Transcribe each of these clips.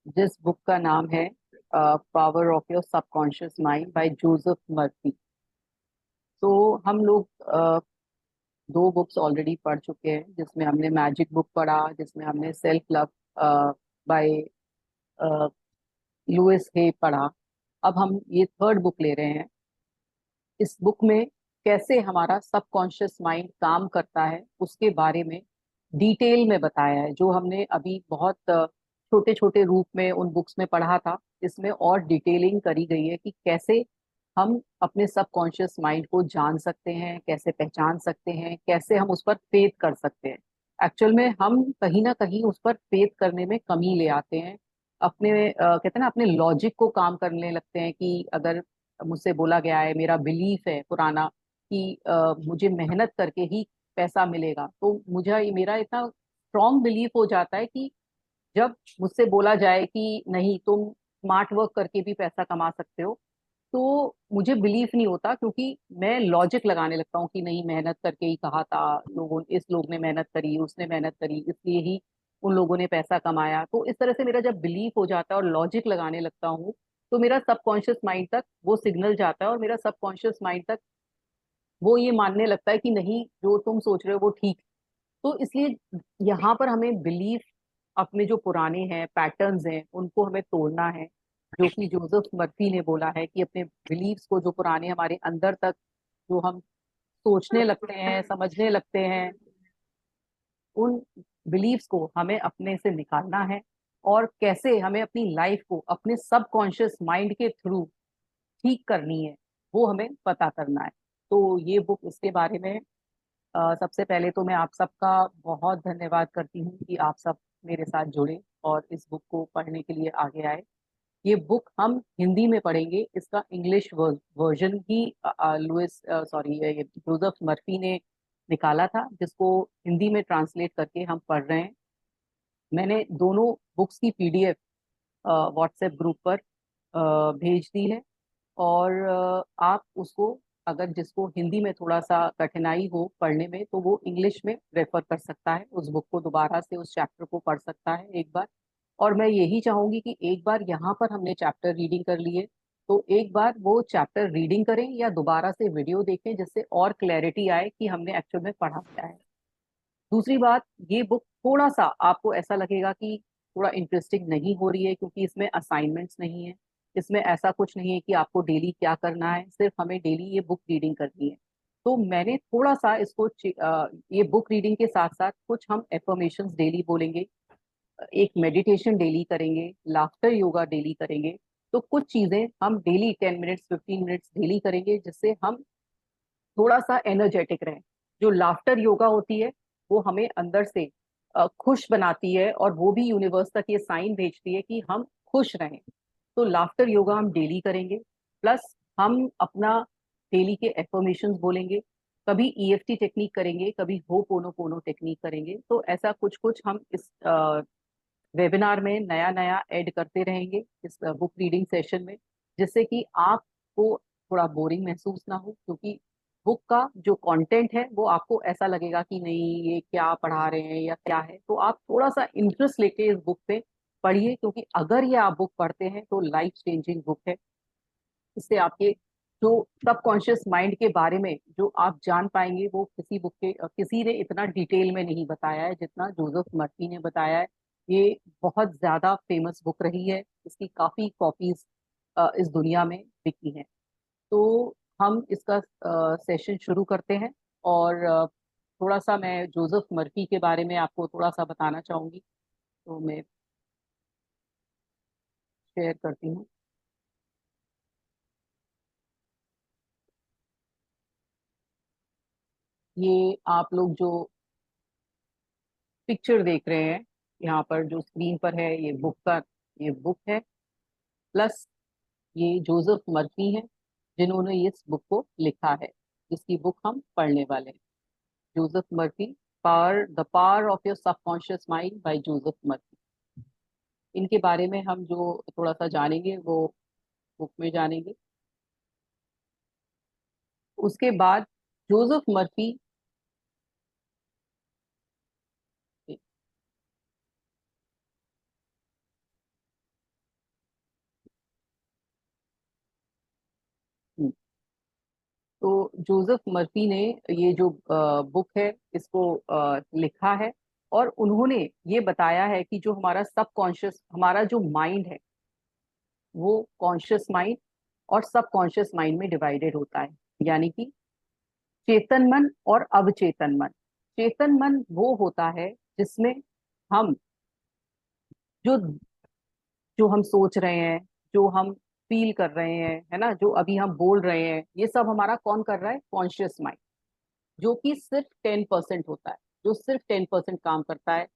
जिस बुक का नाम है power of your subconscious mind bye Joseph Murphy. तो हम लोग दो बुक्स ऑलरेडी पढ़ चुके हैं, जिसमें हमने मैजिक बुक पढ़ा, जिसमें हमने सेल्फ लव बाय लुइस हे पढ़ा। अब हम ये थर्ड बुक ले रहे हैं। इस बुक में कैसे हमारा सबकॉन्शियस माइंड काम करता है उसके बारे में डिटेल में बताया है। जो हमने अभी बहुत छोटे छोटे रूप में उन बुक्स में पढ़ा था, इसमें और डिटेलिंग करी गई है कि कैसे हम अपने सबकॉन्शियस माइंड को जान सकते हैं, कैसे पहचान सकते हैं, कैसे हम उस पर फेथ कर सकते हैं। एक्चुअल में हम कहीं ना कहीं उस पर फेथ करने में कमी ले आते हैं। अपने कहते हैं ना, अपने लॉजिक को काम करने लगते हैं कि अगर मुझसे बोला गया है, मेरा बिलीफ है पुराना कि मुझे मेहनत करके ही पैसा मिलेगा, तो मुझे मेरा इतना स्ट्रॉन्ग बिलीफ हो जाता है कि जब मुझसे बोला जाए कि नहीं, तुम स्मार्ट वर्क करके भी पैसा कमा सकते हो, तो मुझे बिलीफ नहीं होता, क्योंकि मैं लॉजिक लगाने लगता हूँ कि नहीं, मेहनत करके ही कहा था लोगों, इस लोग ने मेहनत करी, उसने मेहनत करी, इसलिए ही उन लोगों ने पैसा कमाया। तो इस तरह से मेरा जब बिलीफ हो जाता है और लॉजिक लगाने लगता हूँ, तो मेरा सबकॉन्शियस माइंड तक वो सिग्नल जाता है और मेरा सबकॉन्शियस माइंड तक वो ये मानने लगता है कि नहीं, जो तुम सोच रहे हो वो ठीक। तो इसलिए यहाँ पर हमें बिलीफ, अपने जो पुराने हैं पैटर्न्स हैं, उनको हमें तोड़ना है। जो कि जोसेफ मर्फी ने बोला है कि अपने बिलीव्स को, जो पुराने हमारे अंदर तक जो हम सोचने लगते हैं, समझने लगते हैं, उन बिलीव्स को हमें अपने से निकालना है। और कैसे हमें अपनी लाइफ को अपने सबकॉन्शियस माइंड के थ्रू ठीक करनी है, वो हमें पता करना है। तो ये बुक इसके बारे में है। सबसे पहले तो मैं आप सबका बहुत धन्यवाद करती हूँ कि आप सब मेरे साथ जुड़े और इस बुक को पढ़ने के लिए आगे आए। ये बुक हम हिंदी में पढ़ेंगे। इसका इंग्लिश वर्जन ही लुइस सॉरी ये जोसेफ मर्फी ने निकाला था, जिसको हिंदी में ट्रांसलेट करके हम पढ़ रहे हैं। मैंने दोनों बुक्स की पीडीएफ व्हाट्सएप ग्रुप पर भेज दी है। और आप उसको, अगर जिसको हिंदी में थोड़ा सा कठिनाई हो पढ़ने में, तो वो इंग्लिश में रेफर कर सकता है, उस बुक को दोबारा से उस चैप्टर को पढ़ सकता है एक बार। और मैं यही चाहूंगी कि एक बार यहाँ पर हमने चैप्टर रीडिंग कर लिए, तो एक बार वो चैप्टर रीडिंग करें या दोबारा से वीडियो देखें, जिससे और क्लैरिटी आए कि हमने एक्चुअल में पढ़ा क्या है। दूसरी बात, ये बुक थोड़ा सा आपको ऐसा लगेगा कि थोड़ा इंटरेस्टिंग नहीं हो रही है, क्योंकि इसमें असाइनमेंट्स नहीं है, इसमें ऐसा कुछ नहीं है कि आपको डेली क्या करना है, सिर्फ हमें डेली ये बुक रीडिंग करनी है। तो मैंने थोड़ा सा इसको ये बुक रीडिंग के साथ साथ कुछ हम एफर्मेशंस डेली बोलेंगे, एक मेडिटेशन डेली करेंगे, लाफ्टर योगा डेली करेंगे। तो कुछ चीजें हम डेली 10 मिनट्स 15 मिनट्स डेली करेंगे, जिससे हम थोड़ा सा एनर्जेटिक रहें। जो लाफ्टर योगा होती है, वो हमें अंदर से खुश बनाती है, और वो भी यूनिवर्स तक ये साइन भेजती है कि हम खुश रहें। तो लाफ्टर योगा हम डेली करेंगे। प्लस हम अपना डेली के एफर्मेशंस बोलेंगे, कभी ईएफटी टेक्निक करेंगे, कभी हो पोनो पोनो टेक्निक करेंगे। तो ऐसा कुछ कुछ हम इस वेबिनार में नया नया ऐड करते रहेंगे इस बुक रीडिंग सेशन में, जिससे कि आपको थोड़ा बोरिंग महसूस ना हो, क्योंकि बुक का जो कंटेंट है वो आपको ऐसा लगेगा कि नहीं, ये क्या पढ़ा रहे हैं या क्या है। तो आप थोड़ा सा इंटरेस्ट लेके इस बुक पे पढ़िए, क्योंकि अगर ये आप बुक पढ़ते हैं तो लाइफ चेंजिंग बुक है। इससे आपके जो सबकॉन्शियस माइंड के बारे में जो आप जान पाएंगे, वो किसी बुक के किसी ने इतना डिटेल में नहीं बताया है जितना जोसेफ मर्फी ने बताया है। ये बहुत ज्यादा फेमस बुक रही है, इसकी काफी कॉपीज इस दुनिया में बिकी हैं। तो हम इसका सेशन शुरू करते हैं। और थोड़ा सा मैं जोसेफ मर्फी के बारे में आपको थोड़ा सा बताना चाहूंगी, तो मैं शेयर करती हूँ। ये आप लोग जो पिक्चर देख रहे हैं यहाँ पर जो स्क्रीन पर है, ये बुक का, ये बुक है। प्लस ये जोसेफ मर्फी हैं, जिन्होंने इस बुक को लिखा है, जिसकी बुक हम पढ़ने वाले हैं। Joseph Murphy, power of your subconscious mind bye Joseph Murphy. इनके बारे में हम जो थोड़ा सा जानेंगे, वो बुक में जानेंगे। उसके बाद जोसेफ मर्फी, तो जोसेफ मर्फी ने ये जो बुक है इसको लिखा है, और उन्होंने ये बताया है कि जो हमारा सबकॉन्शियस, हमारा जो माइंड है, वो कॉन्शियस माइंड और सबकॉन्शियस माइंड में डिवाइडेड होता है। यानी कि चेतन मन और अवचेतन मन। चेतन मन वो होता है जिसमें हम जो जो हम सोच रहे हैं, जो हम फील कर रहे हैं, है ना, जो अभी हम बोल रहे हैं, ये सब हमारा कौन कर रहा है? कॉन्शियस माइंड, जो कि सिर्फ 10% होता है, जो सिर्फ 10% काम करता है।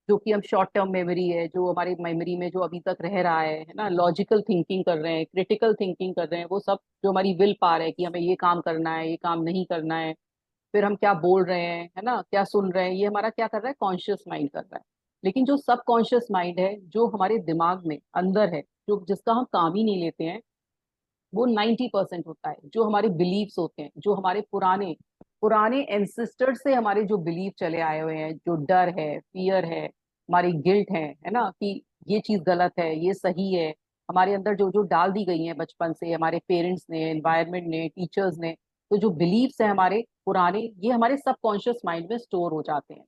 जो कि हम शॉर्ट टर्म मेमोरी है, जो हमारी मेमोरी में जो अभी तक रह रहा है ना, लॉजिकल थिंकिंग कर रहे हैं, क्रिटिकल थिंकिंग कर रहे हैं, वो सब जो हमारी विल पावर है कि हमें ये काम करना है, ये काम नहीं करना है, फिर हम क्या बोल रहे हैं, है ना, क्या सुन रहे हैं, ये हमारा क्या कर रहा है? कॉन्शियस माइंड कर रहा है। लेकिन जो सबकॉन्शियस माइंड है, जो हमारे दिमाग में अंदर है, जो जिसका हम काम ही नहीं लेते हैं, वो 90% होता है। जो हमारे बिलीव्स होते हैं, जो हमारे पुराने पुराने एंसेस्टर से हमारे जो बिलीव चले आए हुए हैं, जो डर है, फियर है, हमारी गिल्ट है ना, कि ये चीज गलत है, ये सही है, हमारे अंदर जो जो डाल दी गई है बचपन से हमारे पेरेंट्स ने, एनवायरनमेंट ने, टीचर्स ने। तो जो बिलीव्स है हमारे पुराने, ये हमारे सबकॉन्शियस माइंड में स्टोर हो जाते हैं।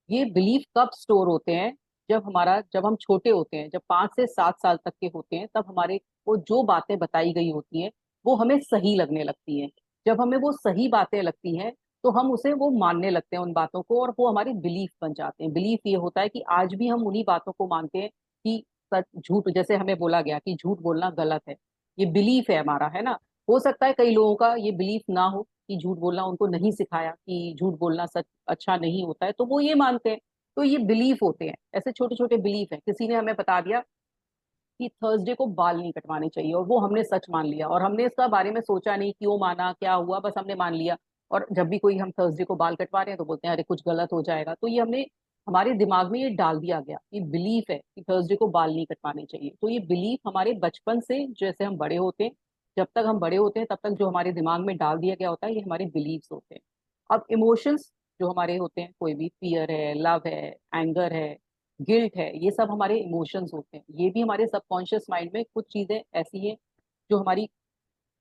ये बिलीफ कब स्टोर होते हैं? जब हम छोटे होते हैं, जब 5 से 7 साल तक के होते हैं, तब हमारे को जो बातें बताई गई होती हैं वो हमें सही लगने लगती हैं। जब हमें वो सही बातें लगती हैं तो हम उसे वो मानने लगते हैं उन बातों को, और वो हमारी बिलीफ बन जाते हैं। बिलीफ ये होता है कि आज भी हम उन्हीं बातों को मानते हैं कि सच झूठ, जैसे हमें बोला गया कि झूठ बोलना गलत है, ये बिलीफ है हमारा, है ना। हो सकता है कई लोगों का ये बिलीफ ना हो, कि झूठ बोलना उनको नहीं सिखाया, कि झूठ बोलना सच अच्छा नहीं होता है, तो वो ये मानते हैं। तो ये बिलीफ होते हैं, ऐसे छोटे छोटे बिलीफ हैं। किसी ने हमें बता दिया कि थर्सडे को बाल नहीं कटवाने चाहिए, और वो हमने सच मान लिया, और हमने इसका बारे में सोचा नहीं, क्यों माना, क्या हुआ, बस हमने मान लिया। और जब भी कोई हम थर्सडे को बाल कटवा रहे हैं तो बोलते हैं अरे कुछ गलत हो जाएगा। तो ये हमने हमारे दिमाग में ये डाल दिया गया, ये बिलीफ है कि थर्सडे को बाल नहीं कटवाने चाहिए। तो ये बिलीफ हमारे बचपन से जैसे हम बड़े होते हैं, जब तक हम बड़े होते हैं तब तक जो हमारे दिमाग में डाल दिया गया होता है, ये हमारे बिलीव्स होते हैं। अब इमोशंस जो हमारे होते हैं, कोई भी फियर है, लव है, एंगर है, गिल्ट है, ये सब हमारे इमोशंस होते हैं। ये भी हमारे सबकॉन्शियस माइंड में कुछ चीजें ऐसी हैं जो हमारी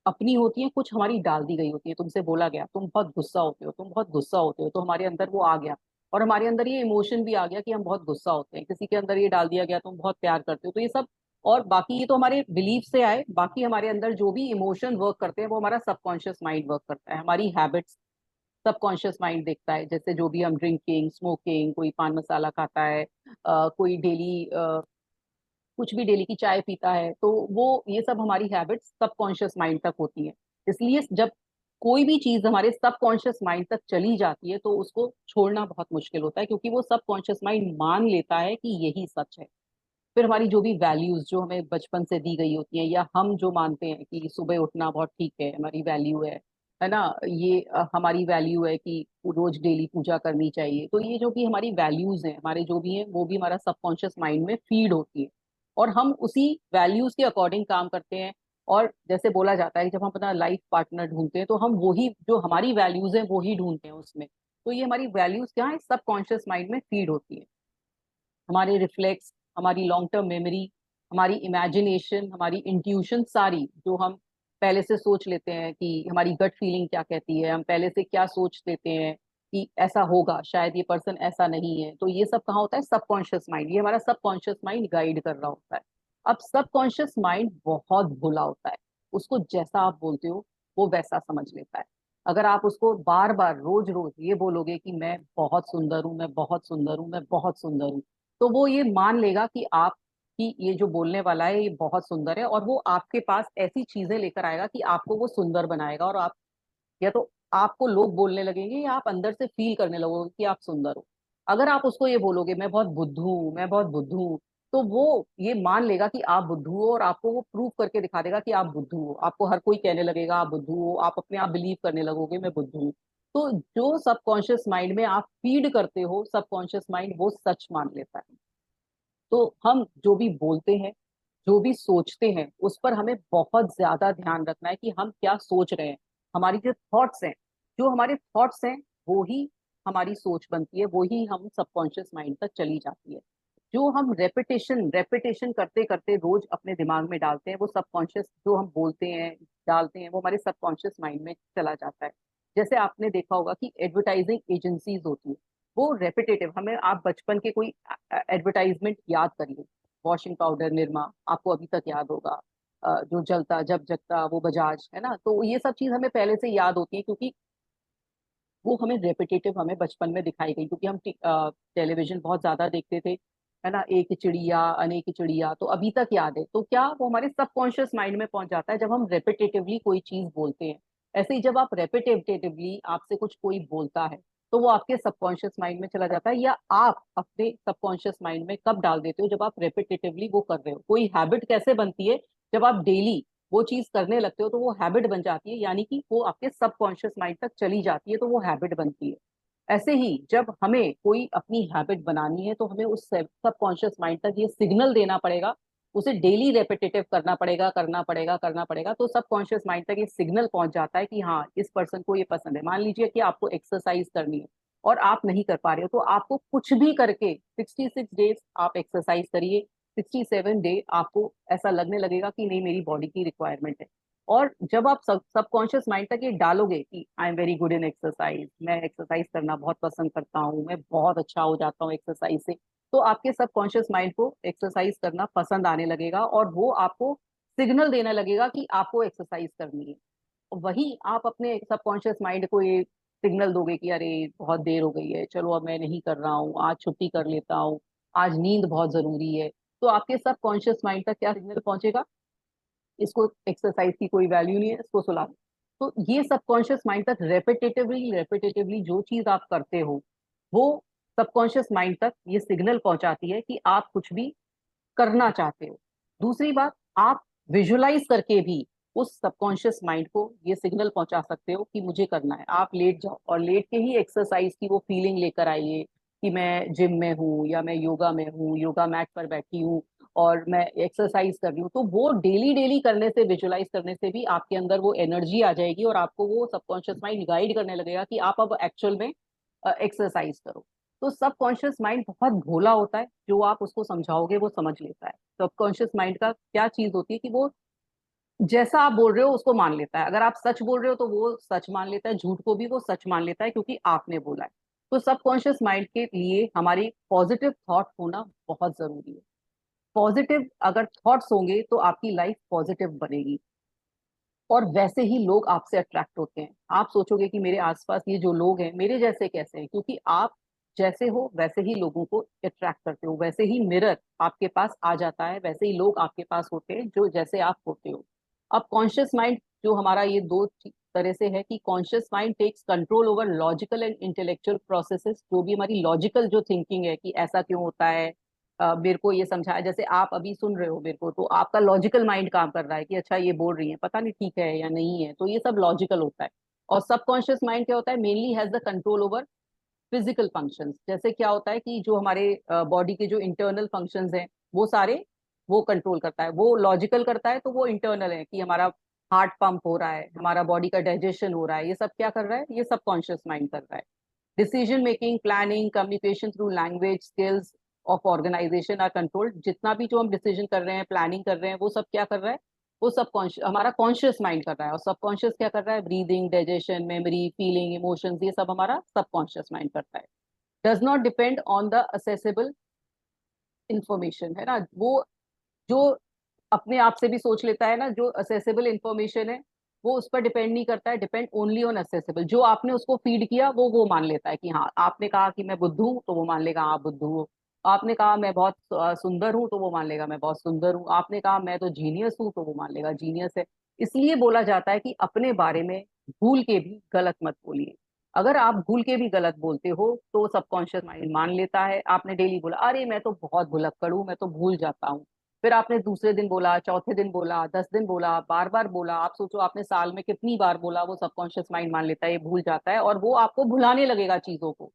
अपनी होती हैं, कुछ हमारी डाल दी गई होती है। तुमसे बोला गया तुम बहुत गुस्सा होते हो, तुम बहुत गुस्सा होते हो, तो हमारे अंदर वो आ गया, और हमारे अंदर ये इमोशन भी आ गया कि हम बहुत गुस्सा होते हैं। किसी के अंदर ये डाल दिया गया तुम बहुत प्यार करते हो, तो ये सब। और बाकी ये तो हमारे बिलीफ से आए, बाकी हमारे अंदर जो भी इमोशन वर्क करते हैं वो हमारा सबकॉन्शियस माइंड वर्क करता है। हमारी हैबिट्स सबकॉन्शियस माइंड देखता है, जैसे जो भी हम ड्रिंकिंग, स्मोकिंग, कोई पान मसाला खाता है, कोई डेली कुछ भी डेली की चाय पीता है, तो वो ये सब हमारी हैबिट्स सबकॉन्शियस माइंड तक होती है। इसलिए जब कोई भी चीज हमारे सबकॉन्शियस माइंड तक चली जाती है तो उसको छोड़ना बहुत मुश्किल होता है, क्योंकि वो सबकॉन्शियस माइंड मान लेता है कि यही सच है। फिर हमारी जो भी वैल्यूज जो हमें बचपन से दी गई होती हैं, या हम जो मानते हैं कि सुबह उठना बहुत ठीक है, हमारी वैल्यू है ना, ये हमारी वैल्यू है कि रोज डेली पूजा करनी चाहिए। तो ये जो भी हमारी वैल्यूज हैं, हमारे जो भी हैं, वो भी हमारा सबकॉन्शियस माइंड में फीड होती है, और हम उसी वैल्यूज के अकॉर्डिंग काम करते हैं। और जैसे बोला जाता है कि जब हम अपना लाइफ पार्टनर ढूंढते हैं तो हम वही जो हमारी वैल्यूज हैं वो ही ढूंढते हैं उसमें। तो ये हमारी वैल्यूज क्या है? सबकॉन्शियस माइंड में फीड होती है। हमारे रिफ्लेक्स, हमारी लॉन्ग टर्म मेमोरी, हमारी इमेजिनेशन, हमारी इंट्यूशन, सारी जो हम पहले से सोच लेते हैं कि हमारी गट फीलिंग क्या कहती है, हम पहले से क्या सोच लेते हैं कि ऐसा होगा, शायद ये पर्सन ऐसा नहीं है, तो ये सब कहाँ होता है? Subconscious mind. ये हमारा सबकॉन्शियस माइंड गाइड कर रहा होता है। अब सबकॉन्शियस माइंड बहुत भोला होता है, उसको जैसा आप बोलते हो वो वैसा समझ लेता है। अगर आप उसको बार बार रोज रोज ये बोलोगे कि मैं बहुत सुंदर हूँ, मैं बहुत सुंदर हूँ, मैं बहुत सुंदर हूँ, तो वो ये मान लेगा कि आप कि ये जो बोलने वाला है ये बहुत सुंदर है, और वो आपके पास ऐसी चीजें लेकर आएगा कि आपको वो सुंदर बनाएगा। और आप, या तो आपको लोग बोलने लगेंगे, या आप अंदर से फील करने लगोगे कि आप सुंदर हो। अगर आप उसको ये बोलोगे मैं बहुत बुद्धू हूँ, मैं बहुत बुद्धू हूँ, तो वो ये मान लेगा कि आप बुद्धू हो, और आपको वो प्रूव करके दिखा देगा कि आप बुद्धू हो। आपको हर कोई कहने लगेगा आप बुद्धू हो, आप अपने आप बिलीव करने लगोगे मैं बुद्धू हूँ। तो जो सबकॉन्शियस माइंड में आप फीड करते हो, सबकॉन्शियस माइंड वो सच मान लेता है। तो हम जो भी बोलते हैं, जो भी सोचते हैं, उस पर हमें बहुत ज्यादा ध्यान रखना है कि हम क्या सोच रहे हैं। हमारी जो थॉट्स हैं, जो हमारे थॉट्स हैं, वो ही हमारी सोच बनती है, वो ही हम सबकॉन्शियस माइंड तक चली जाती है। जो हम रेपिटेशन रेपिटेशन करते करते रोज अपने दिमाग में डालते हैं, वो सबकॉन्शियस जो हम बोलते हैं, डालते हैं वो हमारे सबकॉन्शियस माइंड में चला जाता है। जैसे आपने देखा होगा कि एडवर्टाइजिंग एजेंसीज होती है, वो रेपिटेटिव, हमें आप बचपन के कोई एडवर्टाइजमेंट याद करिए, वॉशिंग पाउडर निरमा आपको अभी तक याद होगा, जो जलता जब जगता वो बजाज, है ना। तो ये सब चीज हमें पहले से याद होती है क्योंकि वो हमें रेपिटेटिव हमें बचपन में दिखाई गई, क्योंकि हम टेलीविजन बहुत ज्यादा देखते थे, है ना। एक चिड़िया अनेक चिड़िया, तो अभी तक याद है। तो क्या वो हमारे सबकॉन्शियस माइंड में पहुंच जाता है जब हम रेपिटेटिवली कोई चीज बोलते हैं। ऐसे ही जब आप रेपिटेटिवली आपसे कुछ कोई बोलता है तो वो आपके सबकॉन्शियस माइंड में चला जाता है, या आप अपने सबकॉन्शियस माइंड में कब डाल देते हो, जब आप रेपिटेटिवली वो कर रहे हो। कोई हैबिट कैसे बनती है, जब आप डेली वो चीज करने लगते हो तो वो हैबिट बन जाती है, यानी कि वो आपके सबकॉन्शियस माइंड तक चली जाती है, तो वो हैबिट बनती है। ऐसे ही जब हमें कोई अपनी हैबिट बनानी है तो हमें उस सबकॉन्शियस माइंड तक ये सिग्नल देना पड़ेगा, उसे डेली रेपिटेटिव करना पड़ेगा, करना पड़ेगा, करना पड़ेगा, तो सबकॉन्शियस माइंड तक ये सिग्नल पहुंच जाता है कि हाँ इस पर्सन को ये पसंद है। मान लीजिए कि आपको एक्सरसाइज करनी है और आप नहीं कर पा रहे हो, तो आपको कुछ भी करके 66 डेज आप एक्सरसाइज करिए, 67 डे आपको ऐसा लगने लगेगा कि नहीं मेरी बॉडी की रिक्वायरमेंट है। और जब आप सबकॉन्शियस माइंड तक ये डालोगे कि I am very good in exercise, मैं एक्सरसाइज करना बहुत पसंद करता हूँ, मैं बहुत अच्छा हो जाता हूँ एक्सरसाइज से, तो आपके सबकॉन्शियस माइंड को एक्सरसाइज करना पसंद आने लगेगा और वो आपको सिग्नल देने लगेगा कि आपको एक्सरसाइज करनी है। वही आप अपने सबकॉन्शियस माइंड को ये सिग्नल दोगे कि अरे बहुत देर हो गई है, चलो अब मैं नहीं कर रहा हूँ, आज छुट्टी कर लेता हूँ, आज नींद बहुत जरूरी है, तो आपके सबकॉन्शियस माइंड तक क्या सिग्नल पहुंचेगा, इसको एक्सरसाइज की कोई वैल्यू नहीं है, इसको सुला दो। तो ये सबकॉन्शियस माइंड तक रेपिटेटिवली रेपिटेटिवली जो चीज आप करते हो, वो सबकॉन्शियस माइंड तक ये सिग्नल पहुंचाती है कि आप कुछ भी करना चाहते हो। दूसरी बात, आप विजुलाइज करके भी उस सबकॉन्शियस माइंड को ये सिग्नल पहुंचा सकते हो कि मुझे करना है। आप लेट जाओ और लेट के ही एक्सरसाइज की वो फीलिंग लेकर आइए कि मैं जिम में हूँ या मैं योगा में हूँ, योगा मैट पर बैठी हूँ और मैं एक्सरसाइज कर रही हूँ। तो वो डेली डेली करने से, विजुलाइज करने से भी आपके अंदर वो एनर्जी आ जाएगी और आपको वो सबकॉन्शियस माइंड गाइड करने लगेगा कि आप अब एक्चुअल में एक्सरसाइज करो। तो सबकॉन्शियस माइंड बहुत भोला होता है, जो आप उसको समझाओगे वो समझ लेता है। सबकॉन्शियस माइंड का क्या चीज होती है कि वो जैसा आप बोल रहे हो उसको मान लेता है। अगर आप सच बोल रहे हो तो वो सच मान लेता है, झूठ को भी वो सच मान लेता है क्योंकि आपने बोला है। तो सबकॉन्शियस माइंड के लिए हमारी पॉजिटिव थॉट होना बहुत जरूरी है। पॉजिटिव अगर थॉट्स होंगे तो आपकी लाइफ पॉजिटिव बनेगी और वैसे ही लोग आपसे अट्रैक्ट होते हैं। आप सोचोगे कि मेरे आसपास ये जो लोग हैं मेरे जैसे कैसे हैं, क्योंकि आप जैसे हो वैसे ही लोगों को अट्रैक्ट करते हो, वैसे ही मिरर आपके पास आ जाता है, वैसे ही लोग आपके पास होते हैं जो जैसे आप होते हो। अब कॉन्शियस माइंड जो हमारा ये दो तरह से है कि conscious mind takes control over logical and intellectual processes, जो भी हमारी लॉजिकल जो थिंकिंग है कि ऐसा क्यों होता है, मेरे को ये समझाया, जैसे आप अभी सुन रहे हो मेरे को तो आपका लॉजिकल माइंड काम कर रहा है कि अच्छा ये बोल रही है, पता नहीं ठीक है या नहीं है, तो ये सब लॉजिकल होता है। और सबकॉन्शियस माइंड क्या होता है, mainly has the control over physical functions. जैसे क्या होता है कि जो हमारे बॉडी के जो इंटरनल फंक्शंस हैं वो सारे वो कंट्रोल करता है। वो लॉजिकल करता है तो वो इंटरनल है कि हमारा हार्ट पंप हो रहा है, हमारा बॉडी का डाइजेशन हो रहा है, ये सब क्या कर रहा है, ये सबकॉन्शियस माइंड कर रहा है। Decision making, planning, communication through language, skills of organisation are controlled. जितना भी जो हम डिसीजन कर रहे हैं, प्लानिंग कर रहे हैं, वो सब क्या कर रहा है, वो सबकॉन्शियस हमारा कॉन्शियस माइंड कर रहा है। और सबकॉन्शियस क्या कर रहा है, breathing, digestion, memory, feeling, emotions, ये सब हमारा सबकॉन्शियस माइंड करता है। Does not depend on the accessible information, है ना। वो जो अपने आप से भी सोच लेता है ना, जो असेसेबल इंफॉर्मेशन है वो उस पर डिपेंड नहीं करता है, डिपेंड ओनली ऑन असेसेबल। जो आपने उसको फीड किया वो मान लेता है कि हाँ, आपने कहा कि मैं बुद्धू हूँ तो वो मान लेगा हाँ बुद्धू हूँ। आपने कहा मैं बहुत सुंदर हूँ तो वो मान लेगा मैं बहुत सुंदर हूँ। आपने कहा मैं तो जीनियस हूँ तो वो मान लेगा जीनियस है। इसलिए बोला जाता है कि अपने बारे में भूल के भी गलत मत बोलिए। अगर आप भूल के भी गलत बोलते हो तो सबकॉन्शियस माइंड मान लेता है। आपने डेली बोला अरे मैं तो बहुत भुलक्कड़ हूँ, मैं तो भूल जाता हूँ, फिर आपने दूसरे दिन बोला, चौथे दिन बोला, 10 दिन बोला, बार बार बोला, आप सोचो आपने साल में कितनी बार बोला, वो सबकॉन्शियस माइंड मान लेता है, ये भूल जाता है और वो आपको भुलाने लगेगा चीजों को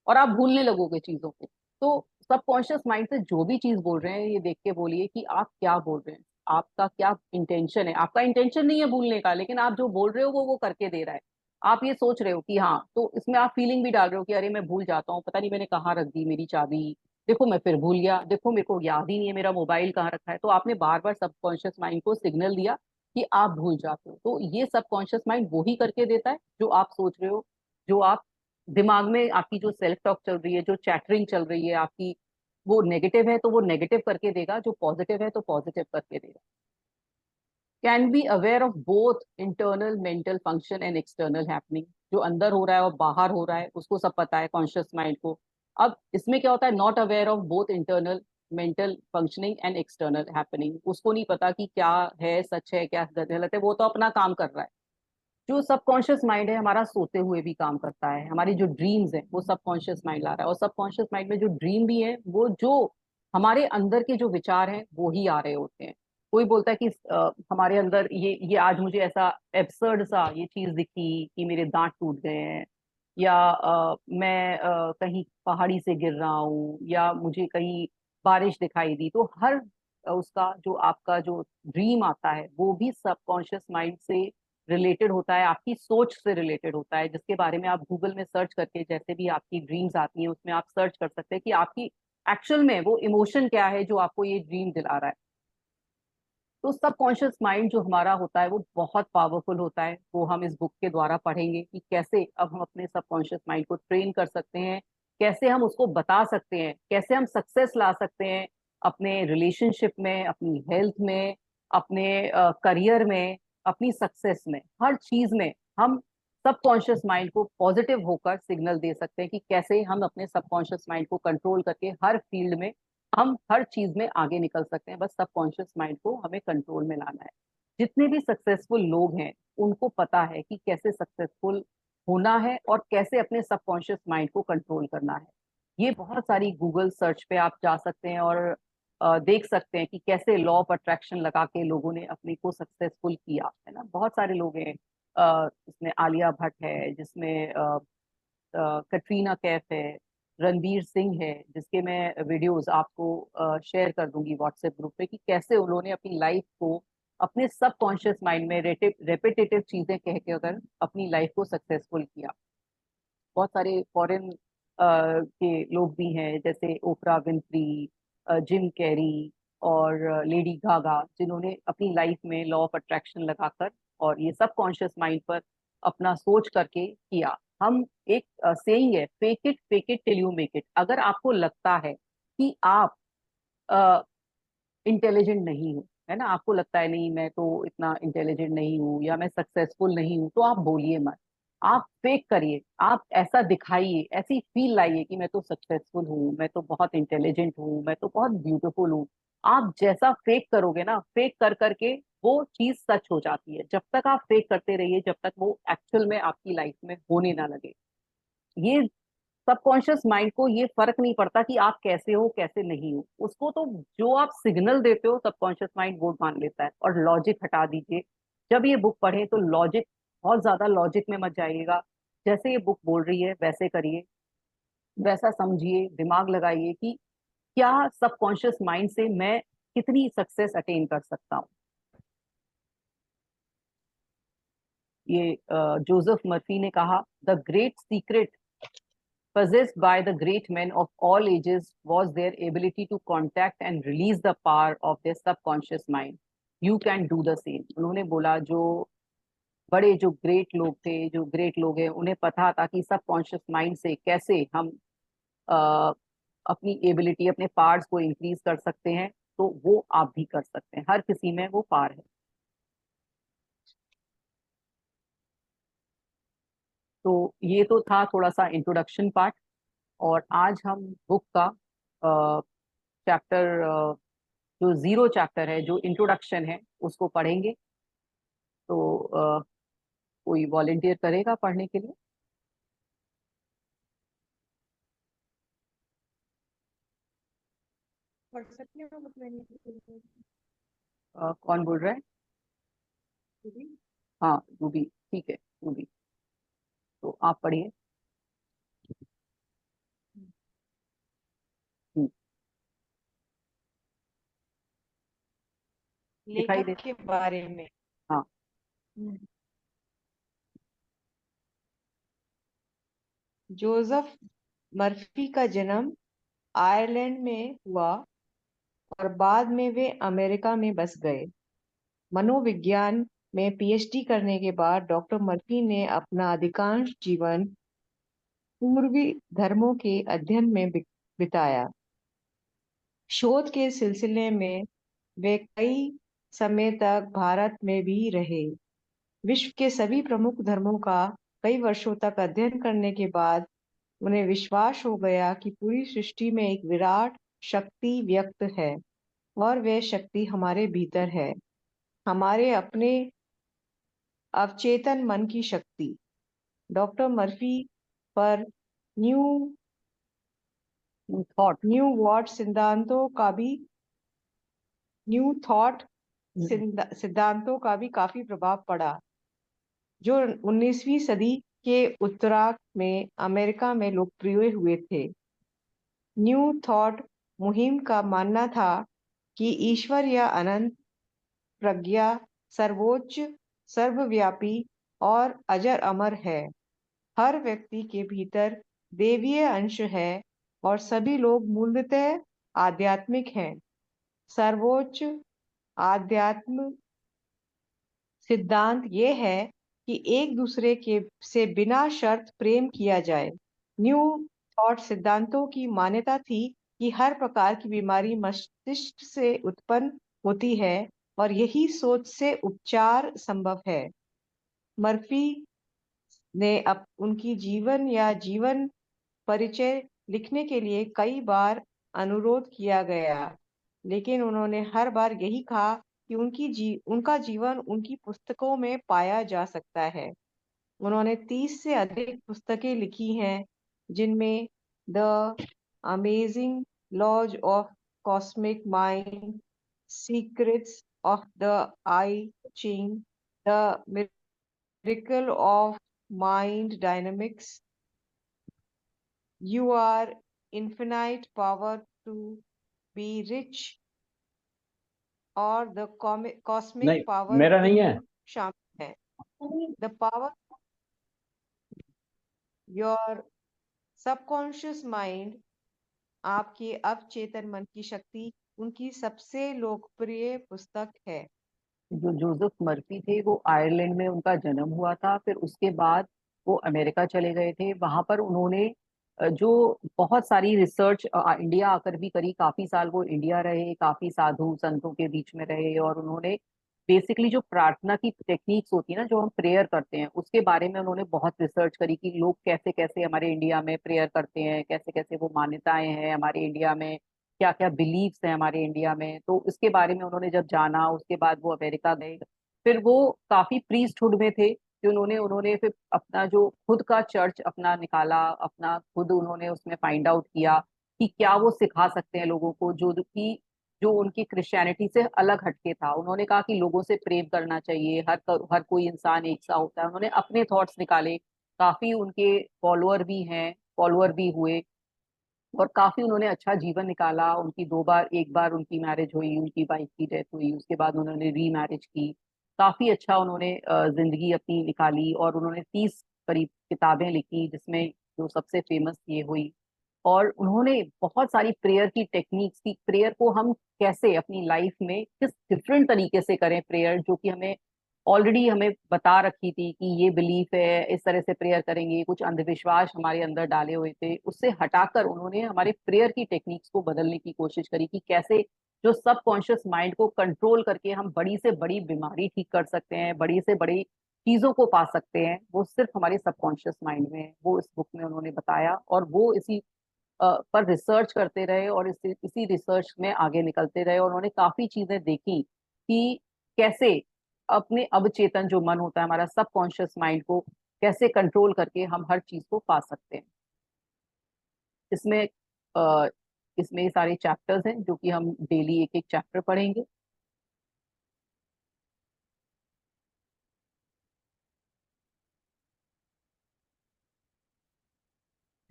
और आप भूलने लगोगे चीजों को। तो सबकॉन्शियस माइंड से जो भी चीज बोल रहे हैं ये देख के बोलिए कि आप क्या बोल रहे हैं, आपका क्या इंटेंशन है। आपका इंटेंशन नहीं है भूलने का, लेकिन आप जो बोल रहे हो वो करके दे रहा है। आप ये सोच रहे हो कि हाँ, तो इसमें आप फीलिंग भी डाल रहे हो कि अरे मैं भूल जाता हूँ, पता नहीं मैंने कहाँ रख दी मेरी चाबी, देखो मैं फिर भूल गया, देखो मेरे को याद ही नहीं है मेरा मोबाइल कहाँ रखा है। तो आपने बार बार सबकॉन्शियस माइंड को सिग्नल दिया कि आप भूल जाते हो। तो ये सबकॉन्शियस माइंड वो ही करके देता है जो आप सोच रहे हो, जो आप दिमाग में आपकी जो सेल्फ टॉक चल रही है, जो चैटरिंग चल रही है आपकी, वो नेगेटिव है तो वो नेगेटिव करके देगा, जो पॉजिटिव है तो पॉजिटिव करके देगा। Can be aware of both internal mental function and external happening, जो अंदर हो रहा है और बाहर हो रहा है उसको सब पता है कॉन्शियस माइंड को। अब इसमें क्या होता है, not aware of both internal mental functioning and external happening, उसको नहीं पता कि क्या है सच है क्या गलत है, वो तो अपना काम कर रहा है। जो सबकॉन्शियस माइंड है हमारा सोते हुए भी काम करता है, हमारी जो ड्रीम्स है वो सबकॉन्शियस माइंड ला रहा है, और सबकॉन्शियस माइंड में जो ड्रीम भी है वो जो हमारे अंदर के जो विचार हैं वो ही आ रहे होते हैं। कोई बोलता है कि हमारे अंदर ये आज मुझे ऐसा एब्सर्ड सा ये चीज दिखी कि मेरे दांत टूट गए हैं, या मैं कहीं पहाड़ी से गिर रहा हूँ, या मुझे कहीं बारिश दिखाई दी। तो हर उसका जो आपका जो ड्रीम आता है वो भी सबकॉन्शियस माइंड से रिलेटेड होता है, आपकी सोच से रिलेटेड होता है, जिसके बारे में आप गूगल में सर्च करके जैसे भी आपकी ड्रीम्स आती हैं उसमें आप सर्च कर सकते हैं कि आपकी एक्चुअल में वो इमोशन क्या है जो आपको ये ड्रीम दिला रहा है। तो सबकॉन्शियस माइंड जो हमारा होता है वो बहुत पावरफुल होता है, वो हम इस बुक के द्वारा पढ़ेंगे कि कैसे अब हम अपने सबकॉन्शियस माइंड को ट्रेन कर सकते हैं, कैसे हम उसको बता सकते हैं, कैसे हम सक्सेस ला सकते हैं अपने रिलेशनशिप में, अपनी हेल्थ में, अपने करियर में, अपनी सक्सेस में, हर चीज में हम सबकॉन्शियस माइंड को पॉजिटिव होकर सिग्नल दे सकते हैं कि कैसे हम अपने सबकॉन्शियस माइंड को कंट्रोल करके हर फील्ड में हम हर चीज में आगे निकल सकते हैं। बस सबकॉन्शियस माइंड को हमें कंट्रोल में लाना है। जितने भी सक्सेसफुल लोग हैं उनको पता है कि कैसे सक्सेसफुल होना है और कैसे अपने सबकॉन्शियस माइंड को कंट्रोल करना है। ये बहुत सारी गूगल सर्च पे आप जा सकते हैं और देख सकते हैं कि कैसे लॉ ऑफ अट्रैक्शन लगा के लोगों ने अपने को सक्सेसफुल किया है ना। बहुत सारे लोग हैं, इसमें आलिया भट्ट है, जिसमें कटरीना कैफ है, रणवीर सिंह है, जिसके मैं वीडियोस आपको शेयर कर दूंगी व्हाट्सएप ग्रुप पे कि कैसे उन्होंने अपनी लाइफ को अपने सबकॉन्शियस माइंड में रेपिटेटिव चीजें कह के अगर अपनी लाइफ को सक्सेसफुल किया। बहुत सारे फॉरेन के लोग भी हैं जैसे ओपरा विंफ्री, जिम कैरी और लेडी गागा, जिन्होंने अपनी लाइफ में लॉ ऑफ अट्रैक्शन लगाकर और ये सबकॉन्शियस माइंड पर अपना सोच करके किया। हम एक सेइंग है, fake it till you make it. अगर आपको लगता है कि आप इंटेलिजेंट नहीं हूँ, है ना, आपको लगता है नहीं मैं तो इतना इंटेलिजेंट नहीं हूँ या मैं सक्सेसफुल नहीं हूँ, तो आप बोलिए मत। आप फेक करिए, आप ऐसा दिखाइए, ऐसी फील लाइए कि मैं तो सक्सेसफुल हूँ, मैं तो बहुत इंटेलिजेंट हूँ, मैं तो बहुत ब्यूटीफुल हूँ। आप जैसा फेक करोगे ना, फेक कर करके वो चीज सच हो जाती है। जब तक आप फेक करते रहिए जब तक वो एक्चुअल में आपकी लाइफ में होने ना लगे। ये सबकॉन्शियस माइंड को ये फर्क नहीं पड़ता कि आप कैसे हो कैसे नहीं हो, उसको तो जो आप सिग्नल देते हो सबकॉन्शियस माइंड वो मान लेता है। और लॉजिक हटा दीजिए, जब ये बुक पढ़े तो लॉजिक, बहुत ज्यादा लॉजिक में मत जाइएगा। जैसे ये बुक बोल रही है वैसे करिए, वैसा समझिए, दिमाग लगाइए कि क्या सबकॉन्शियस माइंड से मैं कितनी सक्सेस अटेन कर सकता हूँ। ये जोसेफ मर्फी ने कहा, the great secret possessed by the great men of all ages was their ability to contact and release the power of their subconscious mind. You can do the same. उन्होंने बोला जो बड़े जो great लोग थे, जो ग्रेट लोग हैं, उन्हें पता था कि सबकॉन्शियस माइंड से कैसे हम अ, अपनी एबिलिटी, अपने पार्ट्स को इंक्रीज कर सकते हैं। तो वो आप भी कर सकते हैं, हर किसी में वो पार है। तो ये तो था थोड़ा सा इंट्रोडक्शन पार्ट। और आज हम बुक का चैप्टर, जो जीरो चैप्टर है, जो इंट्रोडक्शन है, उसको पढ़ेंगे। तो कोई वॉलेंटियर करेगा पढ़ने के लिए? पढ़ सकते हो मतलब मैंने कौन बोल रहा है? भी हाँ रूबी, ठीक है रूबी, तो आप पढ़िए। हम्म, दिखाई लेखक दे। के बारे में। हाँ। हम्म। जोसेफ मर्फी का जन्म आयरलैंड में हुआ और बाद में वे अमेरिका में बस गए। मनोविज्ञान में पीएचडी करने के बाद डॉक्टर मर्फी ने अपना अधिकांश जीवन पूर्वी धर्मों के अध्ययन में बिताया। शोध के सिलसिले में वे कई समय तक भारत में भी रहे। विश्व के सभी प्रमुख धर्मों का कई वर्षों तक अध्ययन करने के बाद उन्हें विश्वास हो गया कि पूरी सृष्टि में एक विराट शक्ति व्यक्त है और वह शक्ति हमारे भीतर है, हमारे अपने अवचेतन मन की शक्ति। डॉक्टर मर्फी पर न्यू थॉट न्यू वॉट सिद्धांतों का भी न्यू थॉट सिद्धांतों का भी काफी प्रभाव पड़ा, जो 19वीं सदी के उत्तरार्ध में अमेरिका में लोकप्रिय हुए थे। न्यू थॉट मुहिम का मानना था कि ईश्वर या अनंत प्रज्ञा सर्वोच्च, सर्वव्यापी और अजर अमर है। हर व्यक्ति के भीतर देवीय अंश है और सभी लोग मूलतः आध्यात्मिक हैं। सर्वोच्च आध्यात्म सिद्धांत ये है कि एक दूसरे के से बिना शर्त प्रेम किया जाए। न्यू थॉट सिद्धांतों की मान्यता थी कि हर प्रकार की बीमारी मस्तिष्क से उत्पन्न होती है और यही सोच से उपचार संभव है। मर्फी ने उनकी जीवन परिचय लिखने के लिए कई बार अनुरोध किया गया, लेकिन उन्होंने हर बार यही कहा कि उनका जीवन उनकी पुस्तकों में पाया जा सकता है। उन्होंने 30 से अधिक पुस्तकें लिखी हैं, जिनमें the amazing laws of cosmic mind, secrets of the I Ching, the miracle of mind dynamics, You are infinite power to be rich और the cosmic नहीं, power मेरा to नहीं है। live शामिल है। The power your subconscious mind, आपके अवचेतन मन की शक्ति, उनकी सबसे लोकप्रिय पुस्तक है। जो जोसेफ मर्फी थे वो आयरलैंड में उनका जन्म हुआ था। फिर उसके बाद वो अमेरिका चले गए थे। वहां पर उन्होंने जो बहुत सारी रिसर्च इंडिया आकर भी करी। काफी साल वो इंडिया रहे, काफी साधु संतों के बीच में रहे, और उन्होंने बेसिकली जो प्रार्थना की टेक्निक्स होती है ना, जो हम प्रेयर करते हैं, उसके बारे में उन्होंने बहुत रिसर्च करी कि लोग कैसे कैसे हमारे इंडिया में प्रेयर करते हैं, कैसे कैसे वो मान्यताएं हैं हमारे इंडिया में, क्या क्या बिलीव्स हैं हमारे इंडिया में। तो इसके बारे में उन्होंने जब जाना, उसके बाद वो अमेरिका गए। फिर वो काफी प्रीस्टहुड में थे कि उन्होंने उन्होंने फिर अपना जो खुद का चर्च अपना निकाला, अपना खुद उन्होंने उसमें फाइंड आउट किया कि क्या वो सिखा सकते हैं लोगों को, जो कि जो उनकी क्रिश्चियनिटी से अलग हटके था। उन्होंने कहा कि लोगों से प्रेम करना चाहिए, हर कोई इंसान एक सा होता है। उन्होंने अपने थॉट्स निकाले। काफी उनके फॉलोअर भी हुए, और काफी उन्होंने अच्छा जीवन निकाला। उनकी दो बार, एक बार उनकी मैरिज हुई, उनकी वाइफ की डेथ हुई, उसके बाद उन्होंने री मैरिज की। काफी अच्छा उन्होंने जिंदगी अपनी निकाली, और उन्होंने 30 करीब किताबें लिखी, जिसमें जो सबसे फेमस ये हुई। और उन्होंने बहुत सारी प्रेयर की टेक्निक्स की, प्रेयर को हम कैसे अपनी लाइफ में किस डिफरेंट तरीके से करें प्रेयर, जो कि हमें ऑलरेडी हमें बता रखी थी कि ये बिलीफ है, इस तरह से प्रेयर करेंगे। कुछ अंधविश्वास हमारे अंदर डाले हुए थे, उससे हटाकर उन्होंने हमारे प्रेयर की टेक्निक्स को बदलने की कोशिश करी कि कैसे जो सबकॉन्शियस माइंड को कंट्रोल करके हम बड़ी से बड़ी बीमारी ठीक कर सकते हैं, बड़ी से बड़ी चीजों को पा सकते हैं। वो सिर्फ हमारे सबकॉन्शियस माइंड में है। वो इस बुक में उन्होंने बताया, और वो इसी पर रिसर्च करते रहे, और इसी रिसर्च में आगे निकलते रहे। और उन्होंने काफी चीजें देखी कि कैसे अपने अवचेतन जो मन होता है हमारा, सबकॉन्शियस माइंड को कैसे कंट्रोल करके हम हर चीज को पा सकते हैं। इसमें अ, इसमें ये सारे चैप्टर्स हैं जो कि हम डेली एक एक चैप्टर पढ़ेंगे,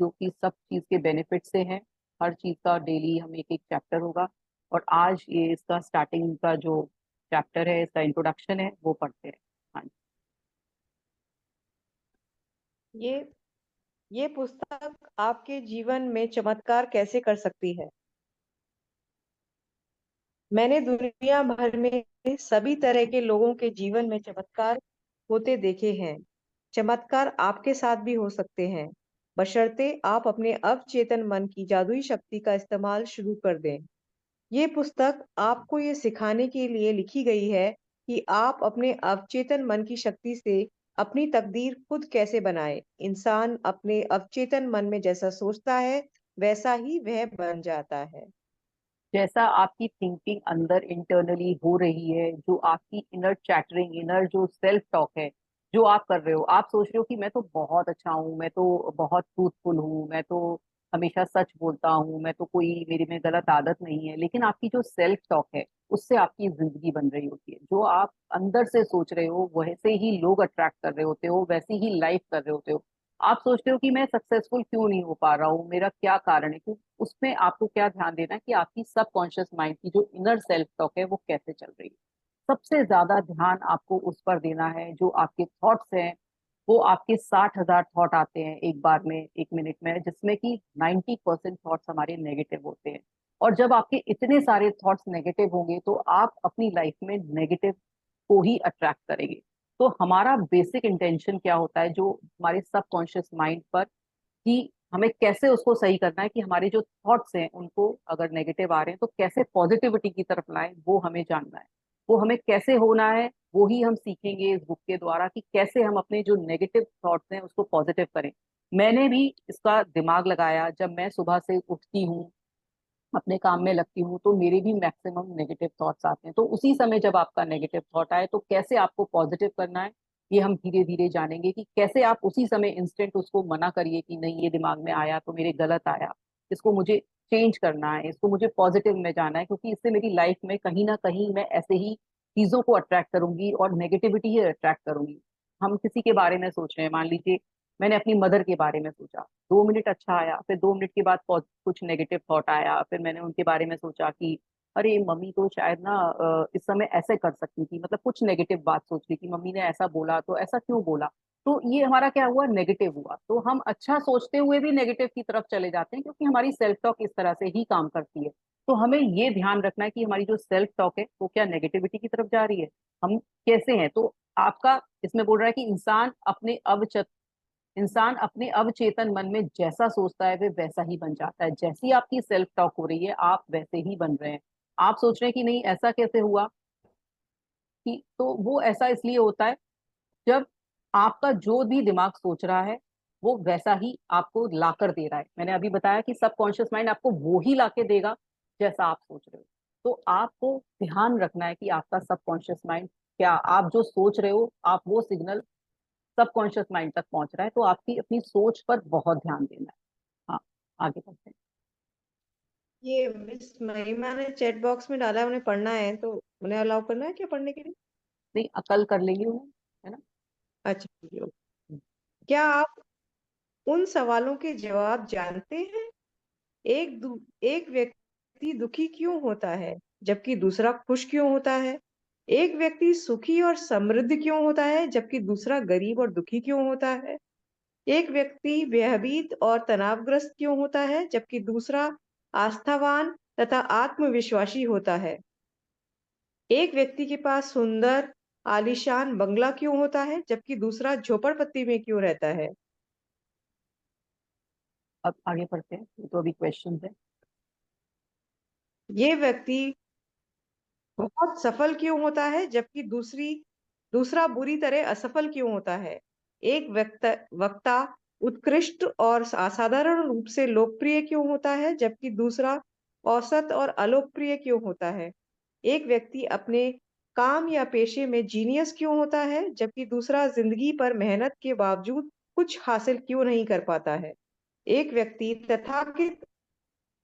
जो कि सब चीज के बेनिफिट से हैं। हर चीज का डेली हम एक एक चैप्टर होगा। और आज ये इसका स्टार्टिंग का जो चैप्टर है, इसका इंट्रोडक्शन है, वो पढ़ते हैं। हाँ जी। ये ये पुस्तक आपके जीवन में चमत्कार कैसे कर सकती है। मैंने दुनिया भर में सभी तरह के लोगों के जीवन में चमत्कार होते देखे हैं। चमत्कार आपके साथ भी हो सकते हैं, बशर्ते आप अपने अवचेतन मन की जादुई शक्ति का इस्तेमाल शुरू कर दें। ये पुस्तक आपको ये सिखाने के लिए लिखी गई है कि आप अपने अवचेतन मन की शक्ति से अपनी तकदीर खुद कैसे बनाए। इंसान अपने अवचेतन मन में जैसा सोचता है, वैसा ही वह बन जाता है। जैसा आपकी थिंकिंग अंदर इंटरनली हो रही है, जो आपकी इनर चैटरिंग, इनर जो सेल्फ टॉक है, जो आप कर रहे हो, आप सोच रहे हो कि मैं तो बहुत अच्छा हूँ, मैं तो बहुत ट्रूथफुल हूँ, मैं तो हमेशा सच बोलता हूँ, मैं तो कोई मेरे में गलत आदत नहीं है, लेकिन आपकी जो सेल्फ टॉक है उससे आपकी जिंदगी बन रही होती है। जो आप अंदर से सोच रहे हो वैसे ही लोग अट्रैक्ट कर रहे होते हो, वैसी ही लाइफ कर रहे होते हो। आप सोचते हो कि मैं सक्सेसफुल क्यों नहीं हो पा रहा हूँ, मेरा क्या कारण है, क्यों? उसमें आपको क्या ध्यान देना है कि आपकी सबकॉन्शियस माइंड की जो इनर सेल्फ टॉक है वो कैसे चल रही है। सबसे ज्यादा ध्यान आपको उस पर देना है। जो आपके थॉट्स हैं, वो आपके 60,000 थॉट आते हैं एक बार में, एक मिनट में, जिसमें कि 90% थॉट्स हमारे नेगेटिव होते हैं। और जब आपके इतने सारे थॉट्स नेगेटिव होंगे तो आप अपनी लाइफ में नेगेटिव को ही अट्रैक्ट करेंगे। तो हमारा बेसिक इंटेंशन क्या होता है, जो हमारे सबकॉन्शियस माइंड पर, कि हमें कैसे उसको सही करना है, कि हमारे जो थॉट्स हैं उनको अगर नेगेटिव आ रहे हैं तो कैसे पॉजिटिविटी की तरफ लाएं, वो हमें जानना है। वो हमें कैसे होना है वो ही हम सीखेंगे इस बुक के द्वारा, कि कैसे हम अपने जो नेगेटिव थॉट्स हैं उसको पॉजिटिव करें। मैंने भी इसका दिमाग लगाया। जब मैं सुबह से उठती हूँ, अपने काम में लगती हूँ, तो मेरे भी मैक्सिमम नेगेटिव थॉट्स आते हैं। तो उसी समय जब आपका नेगेटिव थॉट आए तो कैसे आपको पॉजिटिव करना है, ये हम धीरे धीरे जानेंगे। कि कैसे आप उसी समय इंस्टेंट उसको मना करिए कि नहीं, ये दिमाग में आया तो मेरे गलत आया, इसको मुझे चेंज करना है, इसको मुझे पॉजिटिव में जाना है, क्योंकि इससे मेरी लाइफ में कहीं ना कहीं मैं ऐसे ही चीजों को अट्रैक्ट करूंगी और नेगेटिविटी ही अट्रैक्ट करूंगी। हम किसी के बारे में सोच रहे हैं, मान लीजिए मैंने अपनी मदर के बारे में सोचा, 2 मिनट अच्छा आया, फिर 2 मिनट के बाद कुछ नेगेटिव थॉट आया, फिर मैंने उनके बारे में सोचा कि अरे मम्मी तो शायद ना इस समय ऐसे कर सकती थी, मतलब कुछ नेगेटिव बात सोच ली कि मम्मी ने ऐसा बोला तो ऐसा क्यों बोला। तो ये हमारा क्या हुआ, नेगेटिव हुआ। तो हम अच्छा सोचते हुए भी नेगेटिव की तरफ चले जाते हैं, क्योंकि हमारी सेल्फ टॉक इस तरह से ही काम करती है। तो हमें ये ध्यान रखना है कि हमारी जो सेल्फ टॉक है वो क्या नेगेटिविटी की तरफ जा रही है, हम कैसे हैं। तो आपका इसमें बोल रहा है कि इंसान अपने अवचेतन मन में जैसा सोचता है वे वैसा ही बन जाता है। जैसी आपकी सेल्फ टॉक हो रही है आप वैसे ही बन रहे हैं। आप सोच रहे हैं कि नहीं ऐसा कैसे हुआ, कि तो वो ऐसा इसलिए होता है, जब आपका जो भी दिमाग सोच रहा है वो वैसा ही आपको लाकर दे रहा है। मैंने अभी बताया कि सबकॉन्शियस माइंड आपको वो ही लाके देगा जैसा आप सोच रहे हो। तो आपको ध्यान रखना है कि आपका सबकॉन्शियस माइंड, क्या आप जो सोच रहे हो आप वो सिग्नल सबकॉन्शियस माइंड तक पहुंच रहा है। तो आपकी अपनी सोच पर बहुत ध्यान देना है। हाँ, आगे बढ़ते हैं। ये मिस महिमा ने चैट बॉक्स में डाला है, उन्हें पढ़ना है, तो उन्हें अलाउ करना है क्या पढ़ने के लिए? नहीं, अकल कर लेंगे उन्हें, है ना। अच्छा जी, ओके। क्या आप उन सवालों के जवाब जानते हैं? एक व्यक्ति दुखी क्यों होता है, जबकि दूसरा खुश क्यों होता है? एक व्यक्ति सुखी और समृद्ध क्यों होता है, जबकि दूसरा गरीब और दुखी क्यों होता है? एक व्यक्ति भयभीत और तनावग्रस्त क्यों होता है, जबकि दूसरा आस्थावान तथा आत्मविश्वासी होता है? एक व्यक्ति के पास सुंदर आलीशान बंगला क्यों होता है, जबकि दूसरा झोपड़पट्टी में क्यों रहता है? अब आगे बढ़ते हैं, ये तो अभी क्वेश्चन है। ये व्यक्ति बहुत सफल क्यों होता है, जबकि दूसरा बुरी तरह असफल क्यों होता है? एक वक्ता उत्कृष्ट और असाधारण रूप से लोकप्रिय क्यों होता है, जबकि दूसरा औसत और अलोकप्रिय क्यों होता है? एक व्यक्ति अपने काम या पेशे में जीनियस क्यों होता है, जबकि दूसरा जिंदगी पर मेहनत के बावजूद कुछ हासिल क्यों नहीं कर पाता है? एक व्यक्ति तथाकथित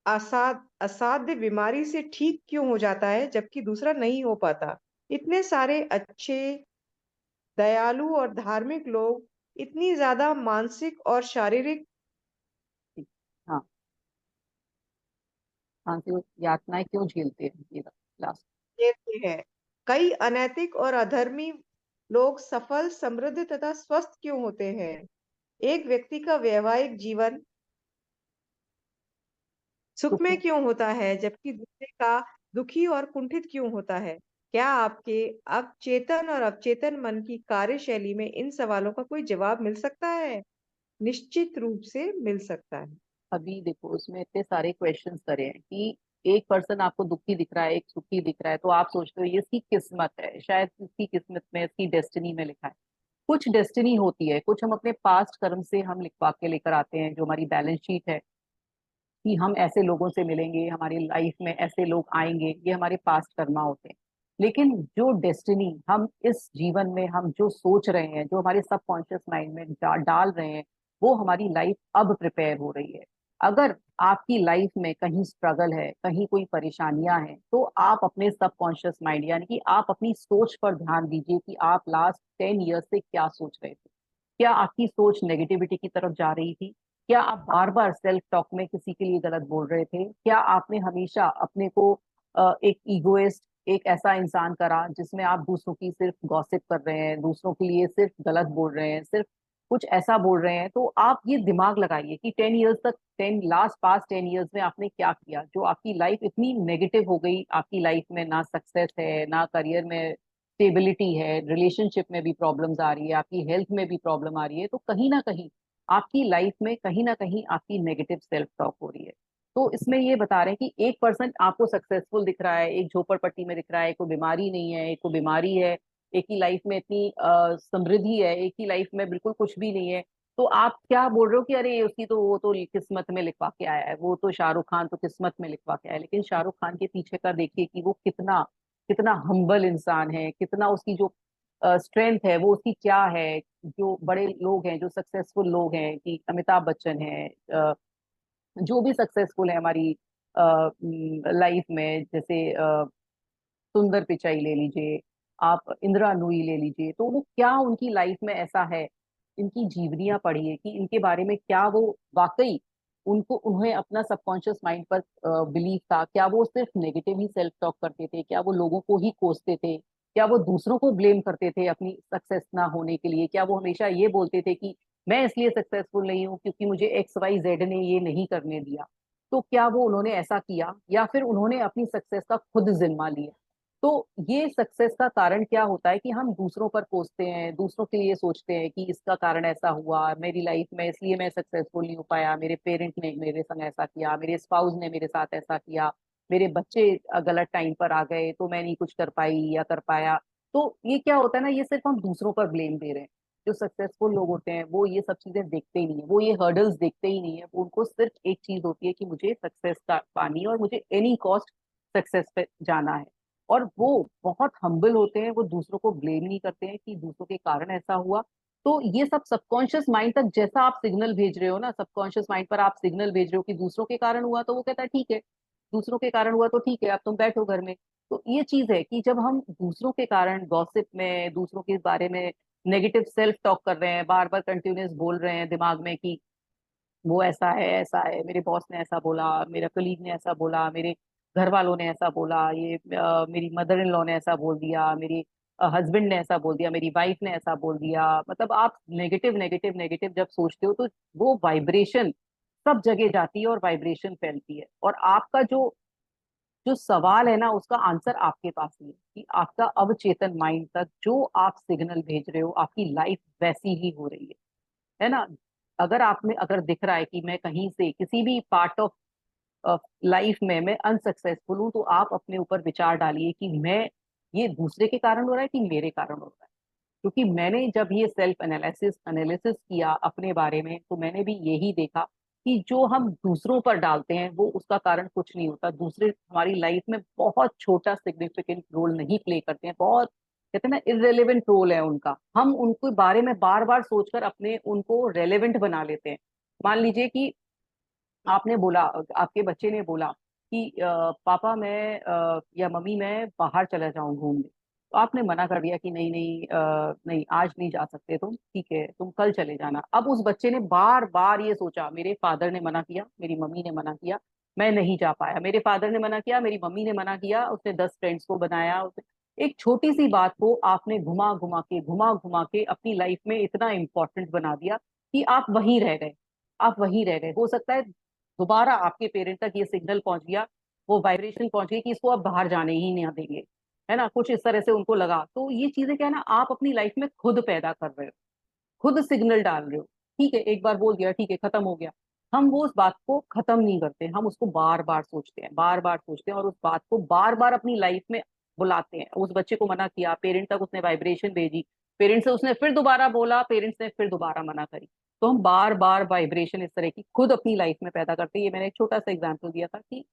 असाध्य बीमारी से ठीक क्यों हो जाता है, जबकि दूसरा नहीं हो पाता? इतने सारे अच्छे, दयालु और धार्मिक लोग इतनी ज्यादा मानसिक और शारीरिक ठीक। हाँ, मानसिक यातनाएं क्यों झेलते हैं, ये लास्ट। देते हैं। कई अनैतिक और अधर्मी लोग सफल, समृद्ध तथा स्वस्थ क्यों होते हैं? एक व्यक्ति का वैवाहिक जीवन सुखमय सुखमय। क्यों होता है, जबकि दूसरे का दुखी और कुंठित क्यों होता है? क्या आपके अचेतन और अवचेतन मन की कार्यशैली में इन सवालों का कोई जवाब मिल सकता है? निश्चित रूप से मिल सकता है। अभी देखो उसमें इतने सारे क्वेश्चंस करे हैं कि एक पर्सन आपको दुखी दिख रहा है, एक सुखी दिख रहा है, तो आप सोचते हो ये इसकी किस्मत है, शायद इसकी किस्मत में, इसकी डेस्टिनी में लिखा है। कुछ डेस्टिनी होती है, कुछ हम अपने पास्ट कर्म से हम लिखवा के लेकर आते हैं, जो हमारी बैलेंस शीट है कि हम ऐसे लोगों से मिलेंगे, हमारी लाइफ में ऐसे लोग आएंगे, ये हमारे पास्ट कर्मा होते हैं। लेकिन जो डेस्टिनी हम इस जीवन में हम जो सोच रहे हैं, जो हमारे सबकॉन्शियस माइंड में डाल रहे हैं, वो हमारी लाइफ अब प्रिपेयर हो रही है। अगर आपकी लाइफ में कहीं स्ट्रगल है, कहीं कोई परेशानियां हैं, तो आप अपने सबकॉन्शियस माइंड यानी कि आप अपनी सोच पर ध्यान दीजिए कि आप लास्ट 10 ईयर्स से क्या सोच रहे थे। क्या आपकी सोच नेगेटिविटी की तरफ जा रही थी? क्या आप बार बार सेल्फ टॉक में किसी के लिए गलत बोल रहे थे? क्या आपने हमेशा अपने को एक ईगोइस्ट, एक ऐसा इंसान करा जिसमें आप दूसरों की सिर्फ गॉसिप कर रहे हैं, दूसरों के लिए सिर्फ गलत बोल रहे हैं, सिर्फ कुछ ऐसा बोल रहे हैं? तो आप ये दिमाग लगाइए कि 10 ईयर्स तक, 10 पास्ट 10 ईयर्स में आपने क्या किया जो आपकी लाइफ इतनी नेगेटिव हो गई। आपकी लाइफ में ना सक्सेस है, ना करियर में स्टेबिलिटी है, रिलेशनशिप में भी प्रॉब्लम्स आ रही है, आपकी हेल्थ में भी प्रॉब्लम आ रही है। तो कहीं ना कहीं आपकी लाइफ में कहीं ना कहीं आपकी नेगेटिव सेल्फ टॉक हो रही है। तो इसमें ये बता रहे हैं कि एक पर्सन आपको सक्सेसफुल दिख रहा है, एक झोपड़पट्टी में दिख रहा है, कोई बीमारी नहीं है, एक को बीमारी है, एक ही लाइफ में इतनी समृद्धि है, एक ही लाइफ में बिल्कुल कुछ भी नहीं है। तो आप क्या बोल रहे हो कि अरे उसकी तो, वो तो किस्मत में लिखवा के आया है, वो तो शाहरुख खान तो किस्मत में लिखवा के आया है। लेकिन शाहरुख खान के पीछे का देखिए कि वो कितना कितना हम्बल इंसान है, कितना उसकी जो स्ट्रेंथ है वो उसकी क्या है। जो बड़े लोग हैं, जो सक्सेसफुल लोग हैं, कि अमिताभ बच्चन है, जो भी सक्सेसफुल है हमारी लाइफ में, जैसे सुंदर पिचाई ले लीजिए, आप इंदिरा नूई ले लीजिए, तो वो क्या उनकी लाइफ में ऐसा है, इनकी जीवनियां पढ़िए कि इनके बारे में क्या वो वाकई उनको उन्हें अपना सबकॉन्शियस माइंड पर बिलीव था। क्या वो सिर्फ नेगेटिव ही सेल्फ टॉक करते थे? क्या वो लोगों को ही कोसते थे? क्या वो दूसरों को ब्लेम करते थे अपनी सक्सेस ना होने के लिए? क्या वो हमेशा ये बोलते थे कि मैं इसलिए सक्सेसफुल नहीं हूँ क्योंकि मुझे XYZ ने ये नहीं करने दिया? तो क्या वो उन्होंने ऐसा किया, या फिर उन्होंने अपनी सक्सेस का खुद जिम्मा लिया? तो ये सक्सेस का कारण क्या होता है कि हम दूसरों पर कोसते हैं, दूसरों के लिए सोचते हैं कि इसका कारण ऐसा हुआ मेरी लाइफ में, इसलिए मैं सक्सेसफुल नहीं हो पाया, मेरे पेरेंट ने मेरे संग ऐसा किया, मेरे स्पाउस ने मेरे साथ ऐसा किया, मेरे बच्चे गलत टाइम पर आ गए तो मैं नहीं कुछ कर पाई या कर पाया। तो ये क्या होता है ना, ये सिर्फ हम दूसरों पर ब्लेम दे रहे हैं। जो सक्सेसफुल लोग होते हैं वो ये सब चीजें देखते ही नहीं है, वो ये हर्डल्स देखते ही नहीं है। उनको सिर्फ एक चीज होती है कि मुझे सक्सेस का पानी है और मुझे एनी कॉस्ट सक्सेस पे जाना है। और वो बहुत हम्बल होते हैं, वो दूसरों को ब्लेम नहीं करते हैं कि दूसरों के कारण ऐसा हुआ। तो ये सब सबकॉन्शियस माइंड तक जैसा आप सिग्नल भेज रहे हो ना, सबकॉन्शियस माइंड पर आप सिग्नल भेज रहे हो कि दूसरों के कारण हुआ, तो वो कहता है ठीक है, दूसरों के कारण हुआ तो ठीक है, अब तुम बैठो घर में। तो ये चीज है कि जब हम दूसरों के कारण गॉसिप में, दूसरों के बारे में नेगेटिव सेल्फ टॉक कर रहे हैं, बार बार कंटिन्यूस बोल रहे हैं दिमाग में कि वो ऐसा है, ऐसा है, मेरे बॉस ने ऐसा बोला, मेरा कलीग ने ऐसा बोला, मेरे घर वालों ने ऐसा बोला, ये मेरी मदर इन लॉ ने ऐसा बोल दिया, मेरी हस्बैंड ने ऐसा बोल दिया, मेरी वाइफ ने ऐसा बोल दिया। मतलब आप नेगेटिव नेगेटिव नेगेटिव जब सोचते हो तो वो वाइब्रेशन सब जगह जाती है और वाइब्रेशन फैलती है। और आपका जो जो सवाल है ना, उसका आंसर आपके पास ही है कि आपका अवचेतन माइंड तक जो आप सिग्नल भेज रहे हो, आपकी लाइफ वैसी ही हो रही है ना। अगर आप में अगर दिख रहा है कि मैं कहीं से किसी भी पार्ट ऑफ लाइफ में मैं अनसक्सेसफुल हूँ, तो आप अपने ऊपर विचार डालिए कि मैं, ये दूसरे के कारण हो रहा है कि मेरे कारण हो रहा है? क्योंकि मैंने जब ये सेल्फ एनालिसिस एनालिसिस किया अपने बारे में, तो मैंने भी यही देखा कि जो हम दूसरों पर डालते हैं वो उसका कारण कुछ नहीं होता। दूसरे हमारी लाइफ में बहुत छोटा सिग्निफिकेंट रोल नहीं प्ले करते हैं, बहुत कहते हैं ना इररेलेवेंट रोल है उनका। हम उनके बारे में बार बार सोचकर अपने उनको रेलेवेंट बना लेते हैं। मान लीजिए कि आपने बोला, आपके बच्चे ने बोला कि पापा मैं या मम्मी मैं बाहर चला जाऊं घूमने, तो आपने मना कर दिया कि नहीं नहीं नहीं आज नहीं जा सकते तुम, ठीक है तुम कल चले जाना। अब उस बच्चे ने बार बार ये सोचा, मेरे फादर ने मना किया, मेरी मम्मी ने मना किया, मैं नहीं जा पाया, मेरे फादर ने मना किया, मेरी मम्मी ने मना किया, उसने 10 फ्रेंड्स को बनाया, एक छोटी सी बात को आपने घुमा घुमा के अपनी लाइफ में इतना इंपॉर्टेंट बना दिया कि आप वहीं रह गए। आप वहीं रह गए। हो सकता है दोबारा आपके पेरेंट तक ये सिग्नल पहुंच गया, वो वाइब्रेशन पहुंच गई कि इसको अब बाहर जाने ही नहीं देंगे। है ना, कुछ इस तरह से उनको लगा। तो ये चीजें क्या है ना, आप अपनी लाइफ में खुद पैदा कर रहे हो, खुद सिग्नल डाल रहे हो। ठीक है, एक बार बोल दिया, ठीक है, खत्म हो गया। हम वो उस बात को खत्म नहीं करते, हम उसको बार बार सोचते हैं, बार बार सोचते हैं, और उस बात को बार बार अपनी लाइफ में बुलाते हैं। उस बच्चे को मना किया, पेरेंट तक उसने वाइब्रेशन भेजी, पेरेंट्स से उसने फिर दोबारा बोला, पेरेंट्स ने फिर दोबारा मना करी। तो हम बार बार वाइब्रेशन इस तरह की खुद अपनी लाइफ में पैदा करते हैं। ये मैंने एक छोटा सा एग्जाम्पल दिया था कि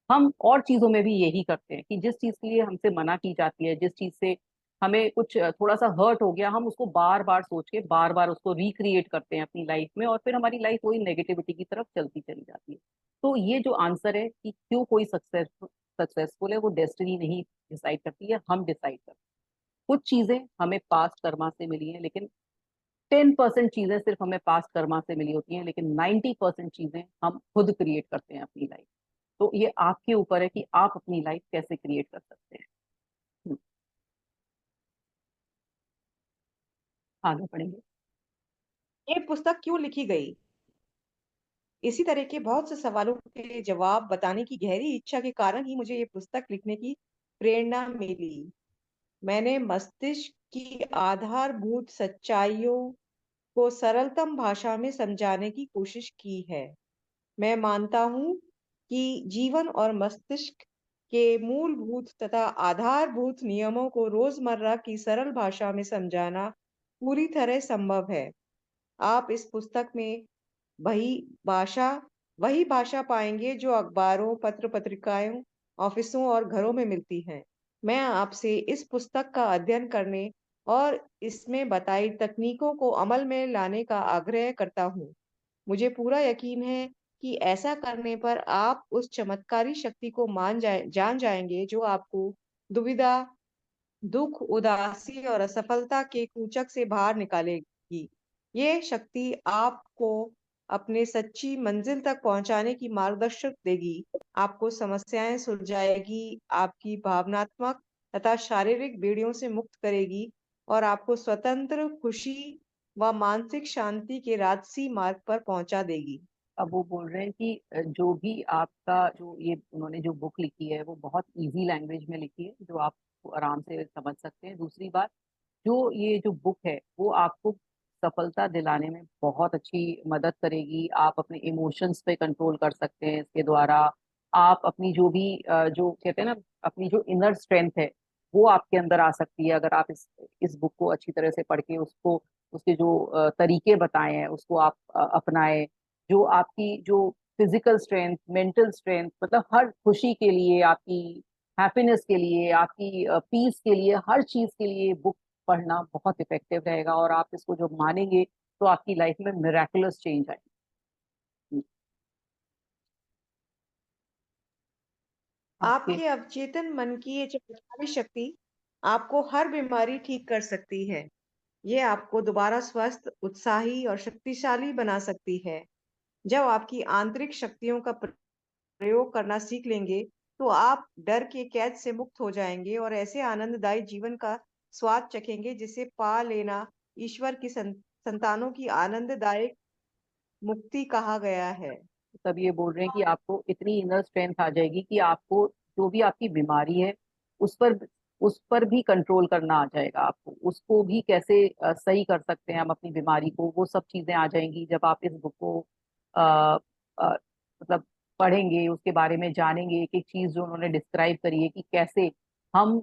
हम और चीजों में भी यही करते हैं कि जिस चीज के लिए हमसे मना की जाती है, जिस चीज से हमें कुछ थोड़ा सा हर्ट हो गया, हम उसको बार बार सोच के बार बार उसको रिक्रिएट करते हैं अपनी लाइफ में, और फिर हमारी लाइफ वही नेगेटिविटी की तरफ चलती चली जाती है। तो ये जो आंसर है कि क्यों कोई सक्सेसफुल है, वो डेस्टिनी नहीं डिसाइड करती है, हम डिसाइड करते हैं। कुछ चीजें हमें पास्ट कर्मा से मिली हैं, लेकिन 10% चीजें सिर्फ हमें पास्ट कर्मा से मिली होती हैं, लेकिन 90% चीजें हम खुद क्रिएट करते हैं अपनी लाइफ। तो ये आपके ऊपर है कि आप अपनी लाइफ कैसे क्रिएट कर सकते हैं। हम्म, आगे बढ़ेंगे। ये पुस्तक क्यों लिखी गई? इसी तरह के बहुत से सवालों के जवाब बताने की गहरी इच्छा के कारण ही मुझे ये पुस्तक लिखने की प्रेरणा मिली। मैंने मस्तिष्क की आधारभूत सच्चाइयों को सरलतम भाषा में समझाने की कोशिश की है। मैं मानता हूँ कि जीवन और मस्तिष्क के मूलभूत तथा आधारभूत नियमों को रोजमर्रा की सरल भाषा में समझाना पूरी तरह संभव है। आप इस पुस्तक में वही भाषा वही भाषा पाएंगे जो अखबारों, पत्र पत्रिकाओं, ऑफिसों और घरों में मिलती है। मैं आपसे इस पुस्तक का अध्ययन करने और इसमें बताई तकनीकों को अमल में लाने का आग्रह करता हूँ। मुझे पूरा यकीन है कि ऐसा करने पर आप उस चमत्कारी शक्ति को जान जाएंगे जो आपको दुविधा, दुख, उदासी और असफलता के कूचक से बाहर निकालेगी। ये शक्ति आपको अपने सच्ची मंजिल तक पहुंचाने की मार्गदर्शक देगी, आपको समस्याएं सुलझाएगी, आपकी भावनात्मक तथा शारीरिक बेड़ियों से मुक्त करेगी और आपको स्वतंत्र, खुशी व मानसिक शांति के राजसी मार्ग पर पहुंचा देगी। अब वो बोल रहे हैं कि जो भी आपका जो ये उन्होंने जो बुक लिखी है वो बहुत इजी लैंग्वेज में लिखी है, जो आप आराम से समझ सकते हैं। दूसरी बात, जो ये जो बुक है वो आपको सफलता दिलाने में बहुत अच्छी मदद करेगी। आप अपने इमोशंस पे कंट्रोल कर सकते हैं इसके द्वारा। आप अपनी जो भी जो कहते हैं ना, अपनी जो इनर स्ट्रेंथ है वो आपके अंदर आ सकती है, अगर आप इस बुक को अच्छी तरह से पढ़ के उसको, उसके जो तरीके बताए हैं उसको आप अपनाएं। जो आपकी जो फिजिकल स्ट्रेंथ, मेंटल स्ट्रेंथ, मतलब हर खुशी के लिए, आपकी हैप्पीनेस के लिए, आपकी पीस के लिए, हर चीज के लिए बुक पढ़ना बहुत इफेक्टिव रहेगा। और आप इसको जब मानेंगे तो आपकी लाइफ में मिराकुलस चेंज आएगी। आपके आपके अवचेतन मन की ये चमत्कारी शक्ति आपको हर बीमारी ठीक कर सकती है। ये आपको दोबारा स्वस्थ, उत्साही और शक्तिशाली बना सकती है। जब आपकी आंतरिक शक्तियों का प्रयोग करना सीख लेंगे, तो आप डर के कैद से मुक्त हो जाएंगे और ऐसे आनंददायी जीवन का स्वाद चखेंगे जिसे पा लेना ईश्वर की संतानों की आनंददायक मुक्ति कहा गया है। तब ये बोल रहे हैं कि आपको इतनी इनर स्ट्रेंथ आ जाएगी कि आपको जो भी आपकी बीमारी है उस पर उस पर भी कंट्रोल करना आ जाएगा। आपको उसको भी कैसे सही कर सकते हैं हम अपनी बीमारी को, वो सब चीजें आ जाएंगी जब आप इस बुक को अ, मतलब पढ़ेंगे, उसके बारे में जानेंगे। एक एक चीज जो उन्होंने डिस्क्राइब करी है कि कैसे हम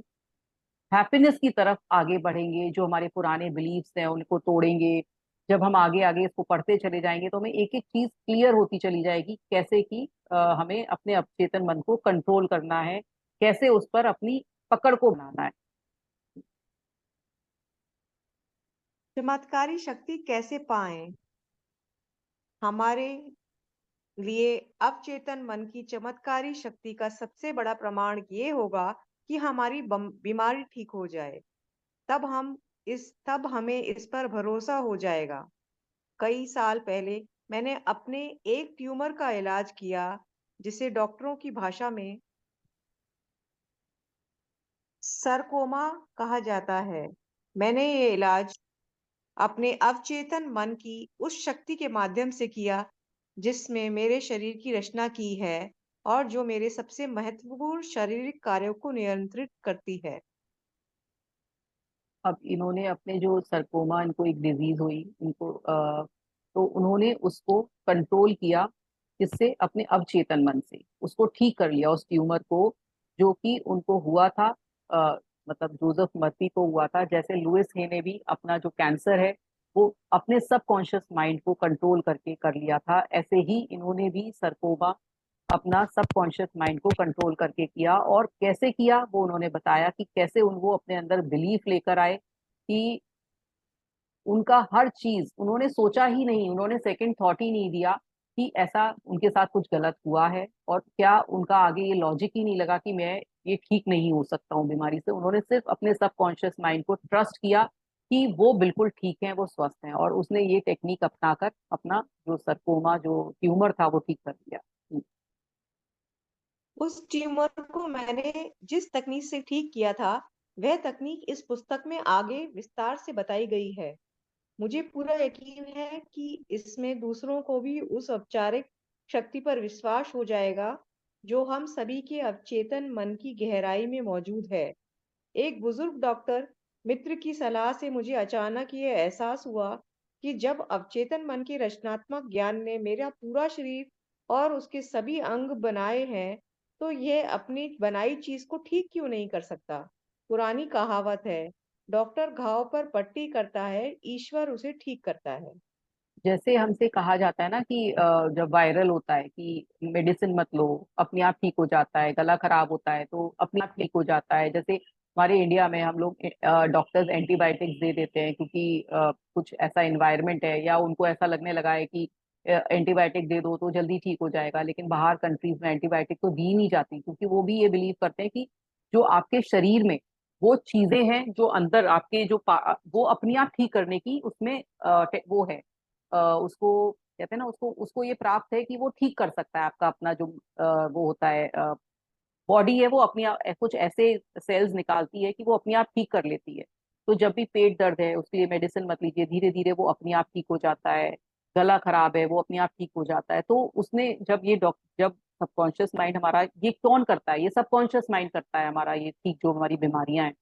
हैप्पीनेस की तरफ आगे बढ़ेंगे, जो हमारे पुराने बिलीफ्स हैं उनको तोड़ेंगे। जब हम आगे आगे इसको पढ़ते चले जाएंगे तो हमें एक एक चीज क्लियर होती चली जाएगी, कैसे कि हमें अपने अवचेतन मन को कंट्रोल करना है, कैसे उस पर अपनी पकड़ को बनाना है। चमत्कारी शक्ति कैसे पाएं? हमारे लिए अवचेतन मन की चमत्कारी शक्ति का सबसे बड़ा प्रमाण ये होगा कि हमारी बीमारी ठीक हो जाए। तब हमें इस पर भरोसा हो जाएगा। कई साल पहले मैंने अपने एक ट्यूमर का इलाज किया, जिसे डॉक्टरों की भाषा में सरकोमा कहा जाता है। मैंने ये इलाज अपने अवचेतन मन की उस शक्ति के माध्यम से किया जिसमें मेरे शरीर की रचना की है और जो मेरे सबसे महत्वपूर्ण शारीरिक कार्यों को नियंत्रित करती है। अब इन्होंने अपने जो सरकोमा, इनको एक डिजीज हुई इनको, तो उन्होंने उसको कंट्रोल किया, किससे? अपने अवचेतन मन से उसको ठीक कर लिया, उस ट्यूमर को जो कि उनको हुआ था। मतलब जोसेफ मर्फी को हुआ था, जैसे लुइस हे ने भी अपना जो कैंसर है वो अपने सबकॉन्शियस माइंड को कंट्रोल करके कर लिया था, ऐसे ही इन्होंने भी सरकोमा अपना सबकॉन्शियस माइंड को कंट्रोल करके किया। और कैसे किया वो उन्होंने बताया, कि कैसे उनको अपने अंदर बिलीफ लेकर आए कि उनका हर चीज उन्होंने सोचा ही नहीं, उन्होंने सेकंड थॉट ही नहीं दिया कि ऐसा उनके साथ कुछ गलत हुआ है। और क्या उनका आगे ये लॉजिक ही नहीं लगा कि मैं ये ठीक नहीं हो सकता हूँ बीमारी से। उन्होंने सिर्फ अपने सबकॉन्शियस माइंड को ट्रस्ट किया कि वो बिल्कुल ठीक है, वो स्वस्थ हैं, और उसने ये टेक्निक अपनाकर अपना जो सरकोमा जो ट्यूमर था वो ठीक कर दिया। उस ट्यूमर को मैंने जिस तकनीक से ठीक किया था, वह तकनीक इस पुस्तक में आगे विस्तार से बताई गई है। मुझे पूरा यकीन है कि इसमें दूसरों को भी उस औपचारिक शक्ति पर विश्वास हो जाएगा, जो हम सभी के अवचेतन मन की गहराई में मौजूद है। एक बुजुर्ग डॉक्टर मित्र की सलाह से मुझे अचानक ये एहसास हुआ कि जब अवचेतन मन के रचनात्मक ज्ञान ने मेरा पूरा शरीर और उसके सभी अंग बनाए हैं, तो यह अपनी बनाई चीज को ठीक क्यों नहीं कर सकता? पुरानी कहावत है, डॉक्टर घाव पर पट्टी करता है, ईश्वर उसे ठीक करता है। जैसे हमसे कहा जाता है ना कि जब वायरल होता है कि मेडिसिन मत लो, अपने आप ठीक हो जाता है, गला खराब होता है तो अपने आप ठीक हो जाता है। जैसे हमारे इंडिया में हम लोग डॉक्टर्स एंटीबायोटिक्स दे देते हैं क्योंकि कुछ ऐसा इन्वायरमेंट है, या उनको ऐसा लगने लगा है कि एंटीबायोटिक दे दो तो जल्दी ठीक हो जाएगा। लेकिन बाहर कंट्रीज में एंटीबायोटिक तो दी नहीं जाती, क्योंकि वो भी ये बिलीव करते हैं कि जो आपके शरीर में वो चीजें हैं जो अंदर आपके वो अपने आप ठीक करने की उसमें वो है, उसको कहते हैं ना, उसको उसको ये प्राप्त है कि वो ठीक कर सकता है आपका अपना जो वो होता है, बॉडी है वो अपनी कुछ ऐसे सेल्स निकालती है कि वो अपने आप ठीक कर लेती है। तो जब भी पेट दर्द है उसके लिए मेडिसिन मत लीजिए, धीरे धीरे वो अपने आप ठीक हो जाता है। गला खराब है वो अपने आप ठीक हो जाता है। तो उसने जब सबकॉन्शियस माइंड हमारा ये कौन करता है, ये सबकॉन्शियस माइंड करता है हमारा ये ठीक, जो हमारी बीमारियां हैं।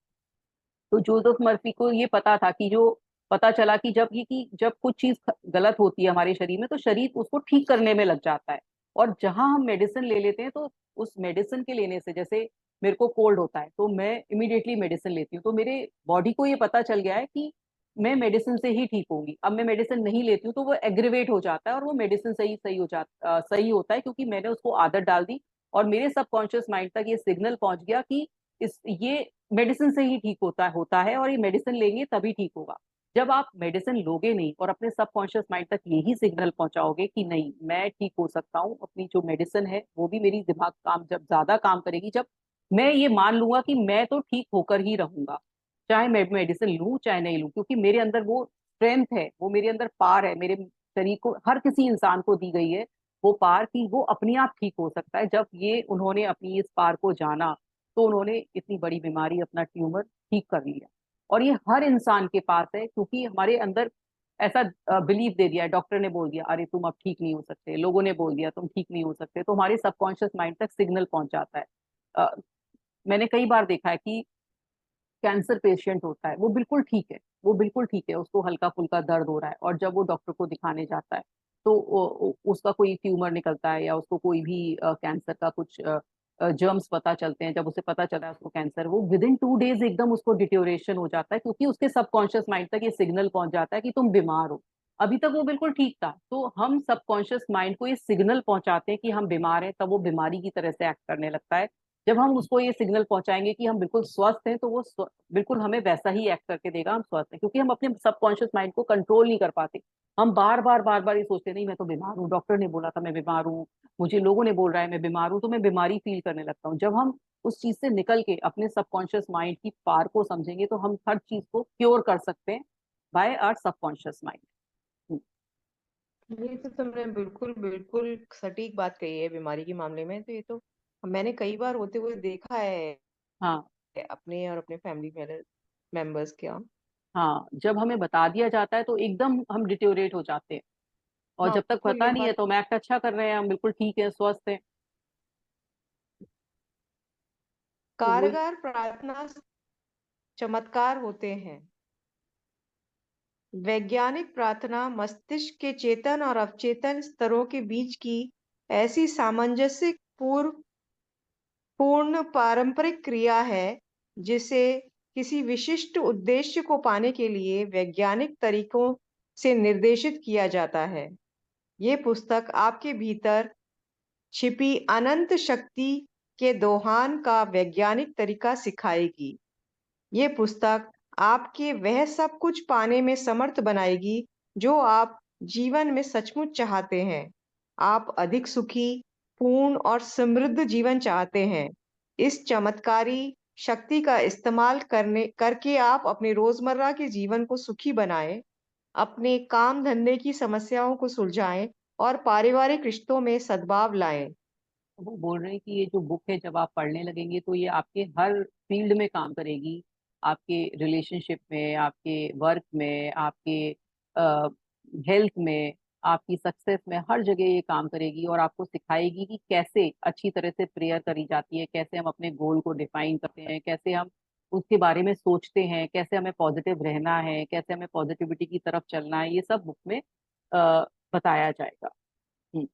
तो जोसेफ मर्फी को ये पता था कि जो पता चला कि जब कुछ चीज गलत होती है हमारे शरीर में तो शरीर उसको ठीक करने में लग जाता है। और जहां हम मेडिसिन ले लेते हैं तो उस मेडिसिन के लेने से, जैसे मेरे को कोल्ड होता है तो मैं इमीडिएटली मेडिसिन लेती हूँ, तो मेरे बॉडी को ये पता चल गया है कि मैं मेडिसिन से ही ठीक होंगी। अब मैं मेडिसिन नहीं लेती हूँ तो वो एग्रीवेट हो जाता है, और वो मेडिसिन सही सही हो जाता सही होता है, क्योंकि मैंने उसको आदत डाल दी और मेरे सबकॉन्शियस माइंड तक ये सिग्नल पहुंच गया कि इस ये मेडिसिन से ही ठीक होता है, और ये मेडिसिन लेंगे तभी ठीक होगा। जब आप मेडिसिन लोगे नहीं और अपने सबकॉन्शियस माइंड तक यही सिग्नल पहुंचाओगे कि नहीं मैं ठीक हो सकता हूँ, अपनी जो मेडिसिन है वो भी मेरी दिमाग काम जब ज्यादा काम करेगी, जब मैं ये मान लूंगा कि मैं तो ठीक होकर ही रहूंगा, चाहे मैं मेडिसिन लूं चाहे नहीं लूं, क्योंकि मेरे अंदर वो स्ट्रेंथ है, वो मेरे अंदर पार है, मेरे शरीर को, हर किसी इंसान को दी गई है वो पार, कि वो अपने आप ठीक हो सकता है। जब ये उन्होंने अपनी इस पार को जाना तो उन्होंने इतनी बड़ी बीमारी, अपना ट्यूमर ठीक कर लिया। और ये हर इंसान के पास है, क्योंकि हमारे अंदर ऐसा बिलीफ दे दिया है, डॉक्टर ने बोल दिया अरे तुम अब ठीक नहीं हो सकते, लोगों ने बोल दिया तुम ठीक नहीं हो सकते, तो हमारे सबकॉन्शियस माइंड तक सिग्नल पहुंच जाता है। अ, मैंने कई बार देखा है कि कैंसर पेशेंट होता है, वो बिल्कुल ठीक है, वो बिल्कुल ठीक है, उसको हल्का फुल्का दर्द हो रहा है, और जब वो डॉक्टर को दिखाने जाता है तो उसका कोई ट्यूमर निकलता है, या उसको कोई भी कैंसर का कुछ जर्म्स पता चलते हैं, जब उसे पता चला है उसको कैंसर, वो विद इन 2 डेज एकदम उसको डिटोरेशन हो जाता है, क्योंकि उसके सबकॉन्शियस माइंड तक ये सिग्नल पहुंच जाता है कि तुम बीमार हो। अभी तक वो बिल्कुल ठीक था, तो हम सबकॉन्शियस माइंड को ये सिग्नल पहुंचाते हैं कि हम बीमार हैं, तब वो बीमारी की तरह से एक्ट करने लगता है। जब हम उसको ये सिग्नल पहुंचाएंगे कि हम बिल्कुल स्वस्थ हैं, तो वो बिल्कुल हमें वैसा ही एक्ट करके देगा, हम स्वस्थ हैं, क्योंकि हम अपने सबकॉन्शियस माइंड को कंट्रोल नहीं कर पाते। हम बार बार ये सोचते नहीं मैं तो बीमार हूँ, डॉक्टर ने बोला था मैं बीमार हूँ, मुझे लोगों ने बोल रहा है मैं बीमार हूँ, तो मैं बीमारी फील करने लगता हूँ। जब हम उस चीज से निकल के अपने सबकॉन्शियस माइंड की पार को समझेंगे तो हम हर चीज को क्योर कर सकते हैं बाय आवर सबकॉन्शियस माइंड। ये तो तुमने बिल्कुल बिल्कुल सटीक बात कही है बीमारी के मामले में। तो ये तो मैंने कई बार होते हुए देखा है, हाँ। अपने और अपने फैमिली मेंबर्स के। हाँ। हाँ, जब हमें बता दिया जाता है तो एकदम हम डिटोरेट हो जाते हैं, और हाँ, जब तक बिल्कुल पता ये नहीं है बात। तो हम एक्ट अच्छा कर रहे हैं, हम बिल्कुल ठीक है, स्वस्थ हैं। तो वही। कारगर प्रार्थना चमत्कार होते हैं। वैज्ञानिक प्रार्थना मस्तिष्क के चेतन और अवचेतन स्तरों के बीच की ऐसी सामंजस्य पूर्ण पारंपरिक क्रिया है जिसे किसी विशिष्ट उद्देश्य को पाने के लिए वैज्ञानिक तरीकों से निर्देशित किया जाता है। ये पुस्तक आपके भीतर छिपी अनंत शक्ति के दोहन का वैज्ञानिक तरीका सिखाएगी। ये पुस्तक आपके वह सब कुछ पाने में समर्थ बनाएगी जो आप जीवन में सचमुच चाहते हैं। आप अधिक सुखी, पूर्ण और समृद्ध जीवन चाहते हैं। इस चमत्कारी शक्ति का इस्तेमाल करके आप अपने रोजमर्रा के जीवन को सुखी बनाएं, अपने काम धंधे की समस्याओं को सुलझाएं और पारिवारिक रिश्तों में सद्भाव लाएं। वो बोल रहे हैं कि ये जो बुक है जब आप पढ़ने लगेंगे तो ये आपके हर फील्ड में काम करेगी। आपके रिलेशनशिप में, आपके वर्क में, आपके हेल्थ में, आपकी सक्सेस में, हर जगह ये काम करेगी और आपको सिखाएगी कि कैसे अच्छी तरह से प्रेयर करी जाती है, कैसे हम अपने गोल को डिफाइन करते हैं, कैसे हम उसके बारे में सोचते हैं, कैसे हमें पॉजिटिव रहना है, कैसे हमें पॉजिटिविटी की तरफ चलना है, ये सब बुक में बताया जाएगा। हम्म।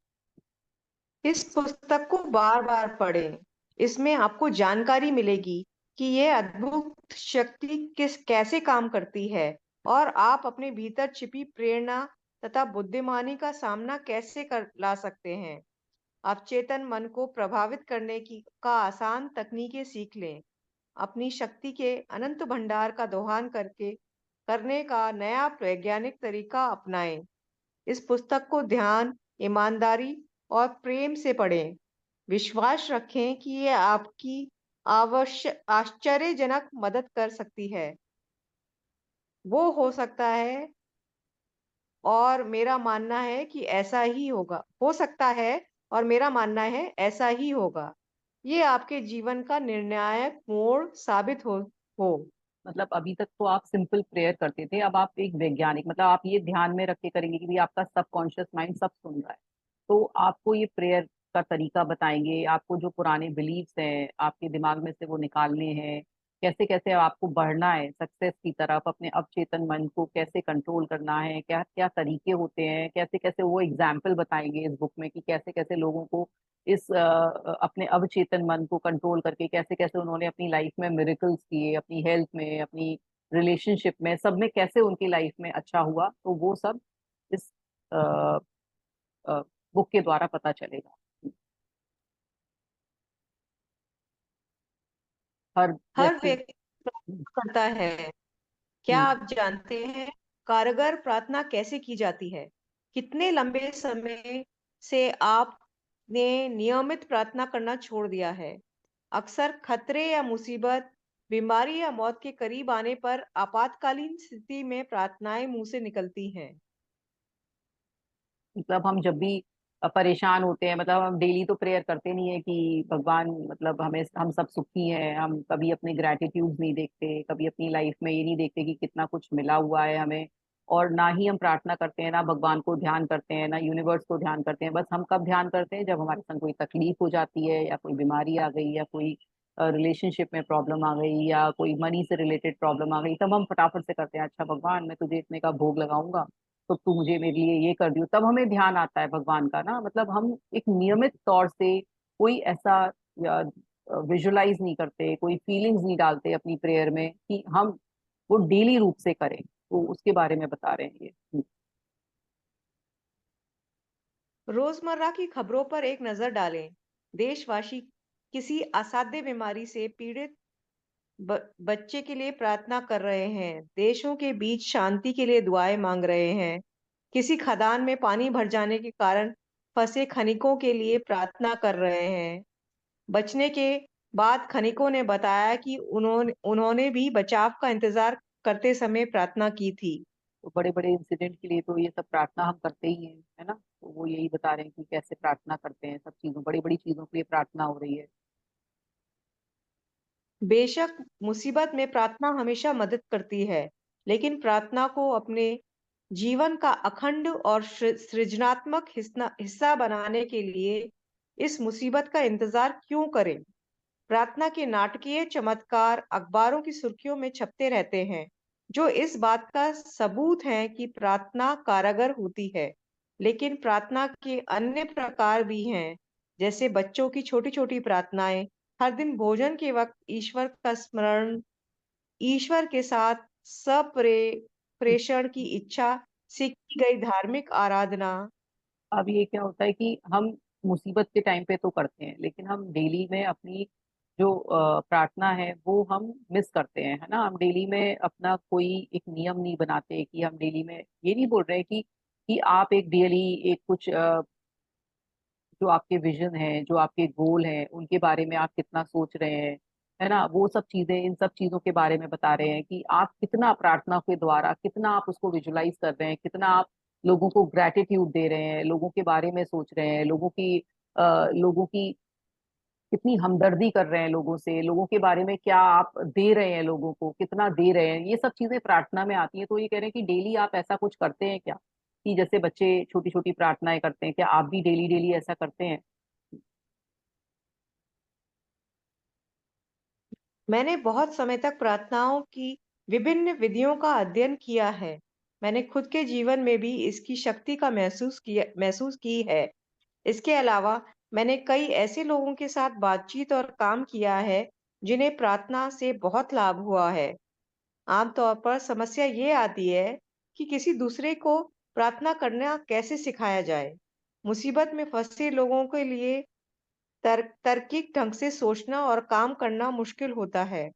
इस पुस्तक को बार बार पढ़ें। इसमें आपको जानकारी मिलेगी कि यह अद्भुत शक्ति कैसे काम करती है और आप अपने भीतर छिपी प्रेरणा तथा बुद्धिमानी का सामना कैसे कर ला सकते हैं। आप चेतन मन को प्रभावित करने की का आसान तकनीकें सीख लें। अपनी शक्ति के अनंत भंडार का दोहन करने का नया वैज्ञानिक तरीका अपनाएं। इस पुस्तक को ध्यान, ईमानदारी और प्रेम से पढ़ें। विश्वास रखें कि ये आपकी आश्चर्यजनक मदद कर सकती है। वो हो सकता है और मेरा मानना है कि ऐसा ही होगा। हो सकता है और मेरा मानना है ऐसा ही होगा। ये आपके जीवन का निर्णायक मोड़ साबित हो। मतलब अभी तक तो आप सिंपल प्रेयर करते थे, अब आप एक वैज्ञानिक, मतलब आप ये ध्यान में रख के करेंगे कि भी आपका सबकॉन्शियस माइंड सब सुन रहा है। तो आपको ये प्रेयर का तरीका बताएंगे, आपको जो पुराने बिलीव्स हैं आपके दिमाग में से वो निकालने हैं, कैसे कैसे आपको बढ़ना है सक्सेस की तरफ, अपने अवचेतन मन को कैसे कंट्रोल करना है, क्या क्या तरीके होते हैं, कैसे कैसे वो एग्जाम्पल बताएंगे इस बुक में कि कैसे कैसे लोगों को इस अपने अवचेतन मन को कंट्रोल करके कैसे कैसे उन्होंने अपनी लाइफ में मिरेकल्स किए, अपनी हेल्थ में, अपनी रिलेशनशिप में, सब में कैसे उनकी लाइफ में अच्छा हुआ, तो वो सब इस बुक के द्वारा पता चलेगा। हर हर व्यक्ति। व्यक्ति प्रार्थना करता है। क्या हम्म। आप जानते हैं कारगर प्रार्थना कैसे की जाती है? कितने लंबे समय से आपने नियमित प्रार्थना करना छोड़ दिया है? अक्सर खतरे या मुसीबत, बीमारी या मौत के करीब आने पर आपातकालीन स्थिति में प्रार्थनाएं मुंह से निकलती हैं। मतलब हम जब भी परेशान होते हैं, मतलब हम डेली तो प्रेयर करते नहीं है कि भगवान मतलब हमें, हम सब सुखी हैं, हम कभी अपने ग्रेटिट्यूड नहीं देखते, कभी अपनी लाइफ में ये नहीं देखते कि कितना कुछ मिला हुआ है हमें। और ना ही हम प्रार्थना करते हैं, ना भगवान को ध्यान करते हैं, ना यूनिवर्स को ध्यान करते हैं। बस हम कब ध्यान करते हैं जब हमारे संग कोई तकलीफ हो जाती है, या कोई बीमारी आ गई, या कोई रिलेशनशिप में प्रॉब्लम आ गई, या कोई मनी से रिलेटेड प्रॉब्लम आ गई, तब हम फटाफट से करते हैं अच्छा भगवान मैं तुझे इतने का भोग लगाऊंगा तो तू मुझे मेरे लिए ये कर दियो, तब हमें ध्यान आता है भगवान का ना। मतलब हम एक नियमित तौर से कोई ऐसा विजुलाइज नहीं करते, कोई फीलिंग्स नहीं डालते अपनी प्रेयर में कि हम वो डेली रूप से करें, तो उसके बारे में बता रहे हैं ये। रोजमर्रा की खबरों पर एक नजर डालें। देशवासी किसी असाध्य बीमारी से पीड़ित बच्चे के लिए प्रार्थना कर रहे हैं। देशों के बीच शांति के लिए दुआएं मांग रहे हैं। किसी खदान में पानी भर जाने के कारण फंसे खनिकों के लिए प्रार्थना कर रहे हैं। बचने के बाद खनिकों ने बताया कि उन्होंने उन्होंने भी बचाव का इंतजार करते समय प्रार्थना की थी। तो बड़े बड़े इंसिडेंट के लिए तो ये सब प्रार्थना हम करते ही हैं, है ना। तो वो यही बता रहे हैं कि कैसे प्रार्थना करते हैं, सब चीजों, बड़ी बड़ी चीजों के लिए प्रार्थना हो रही है। बेशक मुसीबत में प्रार्थना हमेशा मदद करती है, लेकिन प्रार्थना को अपने जीवन का अखंड और सृजनात्मक हिस्सा बनाने के लिए इस मुसीबत का इंतजार क्यों करें? प्रार्थना के नाटकीय चमत्कार अखबारों की सुर्खियों में छपते रहते हैं, जो इस बात का सबूत है कि प्रार्थना कारगर होती है। लेकिन प्रार्थना के अन्य प्रकार भी हैं, जैसे बच्चों की छोटी-छोटी प्रार्थनाएं, हर दिन भोजन के वक्त ईश्वर का स्मरण, ईश्वर के साथ प्रेषण की इच्छा, सीखी गई धार्मिक आराधना। अब ये क्या होता है कि हम मुसीबत के टाइम पे तो करते हैं, लेकिन हम डेली में अपनी जो प्रार्थना है वो हम मिस करते हैं, है ना। हम डेली में अपना कोई एक नियम नहीं बनाते कि हम डेली में ये नहीं बोल रहे कि आप एक डेली एक कुछ जो आपके विजन है, जो आपके गोल हैं, उनके बारे में आप कितना सोच रहे हैं, है ना। वो सब चीजें, इन सब चीजों के बारे में बता रहे हैं कि आप कितना प्रार्थना के द्वारा कितना आप उसको विजुलाइज कर रहे हैं, कितना आप लोगों को ग्रेटिट्यूड दे रहे हैं, लोगों के बारे में सोच रहे हैं, लोगों की कितनी हमदर्दी कर रहे हैं लोगों से, लोगों के बारे में क्या आप दे रहे हैं, लोगों को कितना दे रहे हैं। ये सब चीजें प्रार्थना में आती हैं। तो ये कह रहे हैं कि डेली आप ऐसा कुछ करते हैं क्या, कि जैसे बच्चे छोटी छोटी प्रार्थनाएं करते हैं, क्या आप भी डेली डेली ऐसा करते हैं? मैंने बहुत समय तक प्रार्थनाओं की विभिन्न विधियों का अध्ययन किया है। मैंने खुद के जीवन में भी इसकी शक्ति का महसूस की है। इसके अलावा मैंने कई ऐसे लोगों के साथ बातचीत और काम किया है, जिन्हें प्रार्थना से बहुत लाभ हुआ है। आमतौर पर समस्या ये आती है कि किसी दूसरे को प्रार्थना करना कैसे सिखाया जाए। मुसीबत में फंसे लोगों के लिए तार्किक ढंग से सोचना और काम करना मुश्किल होता है।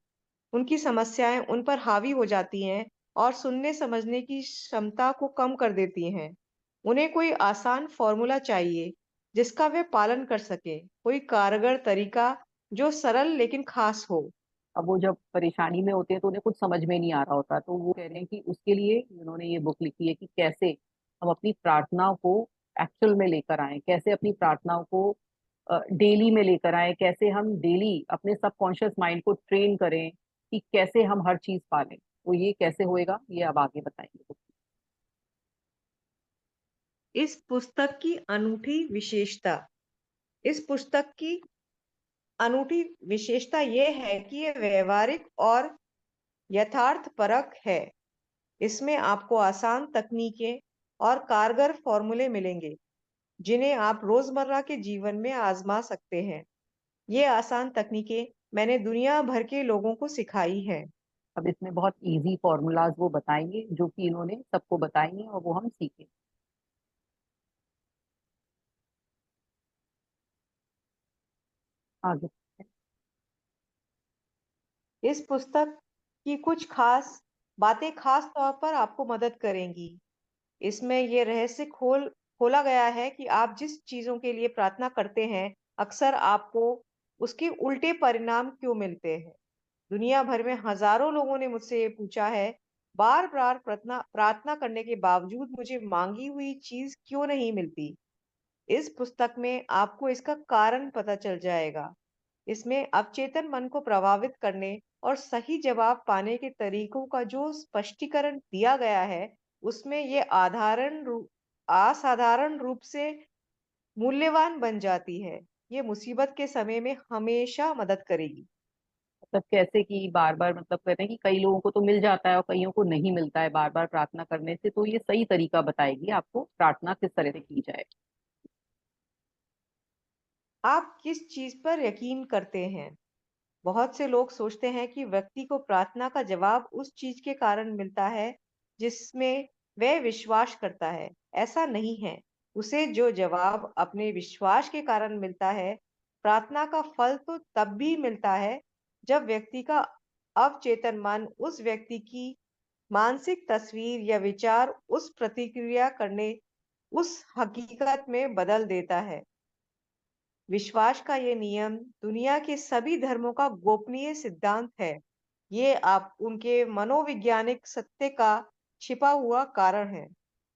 उनकी समस्याएं उन पर हावी हो जाती हैं और सुनने समझने की क्षमता को कम कर देती हैं। उन्हें कोई आसान फॉर्मूला चाहिए जिसका वे पालन कर सके, कोई कारगर तरीका जो सरल लेकिन खास हो। अब वो जब परेशानी में होते हैं तो उन्हें कुछ समझ में नहीं आ रहा होता, तो वो कह रहे हैं कि उसके लिए उन्होंने ये बुक लिखी है कि कैसे हम अपनी प्रार्थनाओं को एक्चुअल में लेकर आए, कैसे अपनी प्रार्थनाओं को डेली में लेकर आए, कैसे हम डेली अपने सबकॉन्शियस माइंड को ट्रेन करें कि कैसे हम हर चीज पालें। तो ये कैसे होएगा, ये अब आगे बताएंगे। इस पुस्तक की अनूठी विशेषता इस पुस्तक की अनूठी विशेषता ये है कि ये व्यवहारिक और यथार्थपरक है। इसमें आपको आसान तकनीकें और कारगर फॉर्मूले मिलेंगे, जिन्हें आप रोजमर्रा के जीवन में आजमा सकते हैं। ये आसान तकनीकें मैंने दुनिया भर के लोगों को सिखाई हैं। अब इसमें बहुत इजी फॉर्मूलाज वो बताएंगे जो कि इन्होंने सबको बताएंगे और वो हम सीखें आगे। इस पुस्तक की कुछ खास बातें खास तौर पर आपको मदद करेंगी। इसमें ये रहस्य खोला गया है कि आप जिस चीजों के लिए प्रार्थना करते हैं, अक्सर आपको उसके उल्टे परिणाम क्यों मिलते हैं। दुनिया भर में हजारों लोगों ने मुझसे ये पूछा है, बार बार प्रार्थना प्रार्थना करने के बावजूद मुझे मांगी हुई चीज क्यों नहीं मिलती। इस पुस्तक में आपको इसका कारण पता चल जाएगा। इसमें अवचेतन मन को प्रभावित करने और सही जवाब पाने के तरीकों का जो स्पष्टीकरण दिया गया है, उसमें ये असाधारण रूप से मूल्यवान बन जाती है। ये मुसीबत के समय में हमेशा मदद करेगी। मतलब कैसे कि बार बार, मतलब कहते हैं कि कई लोगों को तो मिल जाता है और कईयों को नहीं मिलता है बार बार प्रार्थना करने से, तो ये सही तरीका बताएगी आपको प्रार्थना किस तरह से की जाए। आप किस चीज पर यकीन करते हैं? बहुत से लोग सोचते हैं कि व्यक्ति को प्रार्थना का जवाब उस चीज के कारण मिलता है जिसमें वह विश्वास करता है। ऐसा नहीं है। उसे जो जवाब अपने विश्वास के कारण मिलता है, प्रार्थना का फल तो तब भी मिलता है जब व्यक्ति का अवचेतन मन उस व्यक्ति की मानसिक तस्वीर या विचार उस प्रतिक्रिया करने उस हकीकत में बदल देता है। विश्वास का ये नियम दुनिया के सभी धर्मों का गोपनीय सिद्धांत है। ये आप उनके मनोवैज्ञानिक सत्य का छिपा हुआ कारण है।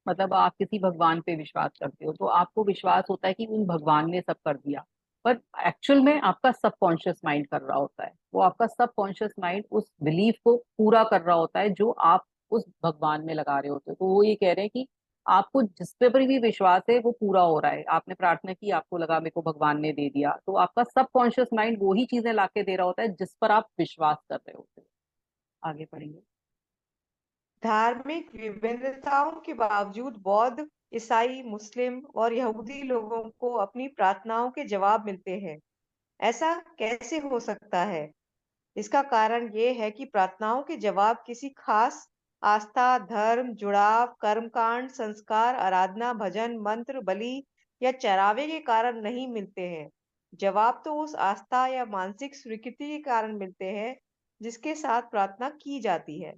मतलब आप किसी भगवान पे विश्वास करते हो तो आपको विश्वास होता है कि उन भगवान ने सब कर दिया, पर एक्चुअल में आपका सबकॉन्शियस माइंड कर रहा होता है। वो आपका सबकॉन्शियस माइंड उस बिलीफ को पूरा कर रहा होता है जो आप उस भगवान में लगा रहे होते हो। तो वो ये कह रहे हैं कि आपको जिस पे पर भी विश्वास है वो पूरा हो रहा है। आपने प्रार्थना की, आपको लगा मेरे को भगवान ने दे दिया, तो आपका सबकॉन्शियस माइंड वो ही चीजें लाके दे रहा होता है जिस पर आप विश्वास कर रहे होते हो। आगे पढ़ेंगे। धार्मिक विभिन्नताओं के बावजूद बौद्ध, ईसाई, मुस्लिम और यहूदी लोगों को अपनी प्रार्थनाओं के जवाब मिलते हैं। ऐसा कैसे हो सकता है? इसका कारण ये है कि प्रार्थनाओं के जवाब किसी खास आस्था, धर्म, जुड़ाव, कर्मकांड, संस्कार, आराधना, भजन, मंत्र, बलि या चरावे के कारण नहीं मिलते हैं। जवाब तो उस आस्था या मानसिक स्वीकृति के कारण मिलते हैं जिसके साथ प्रार्थना की जाती है।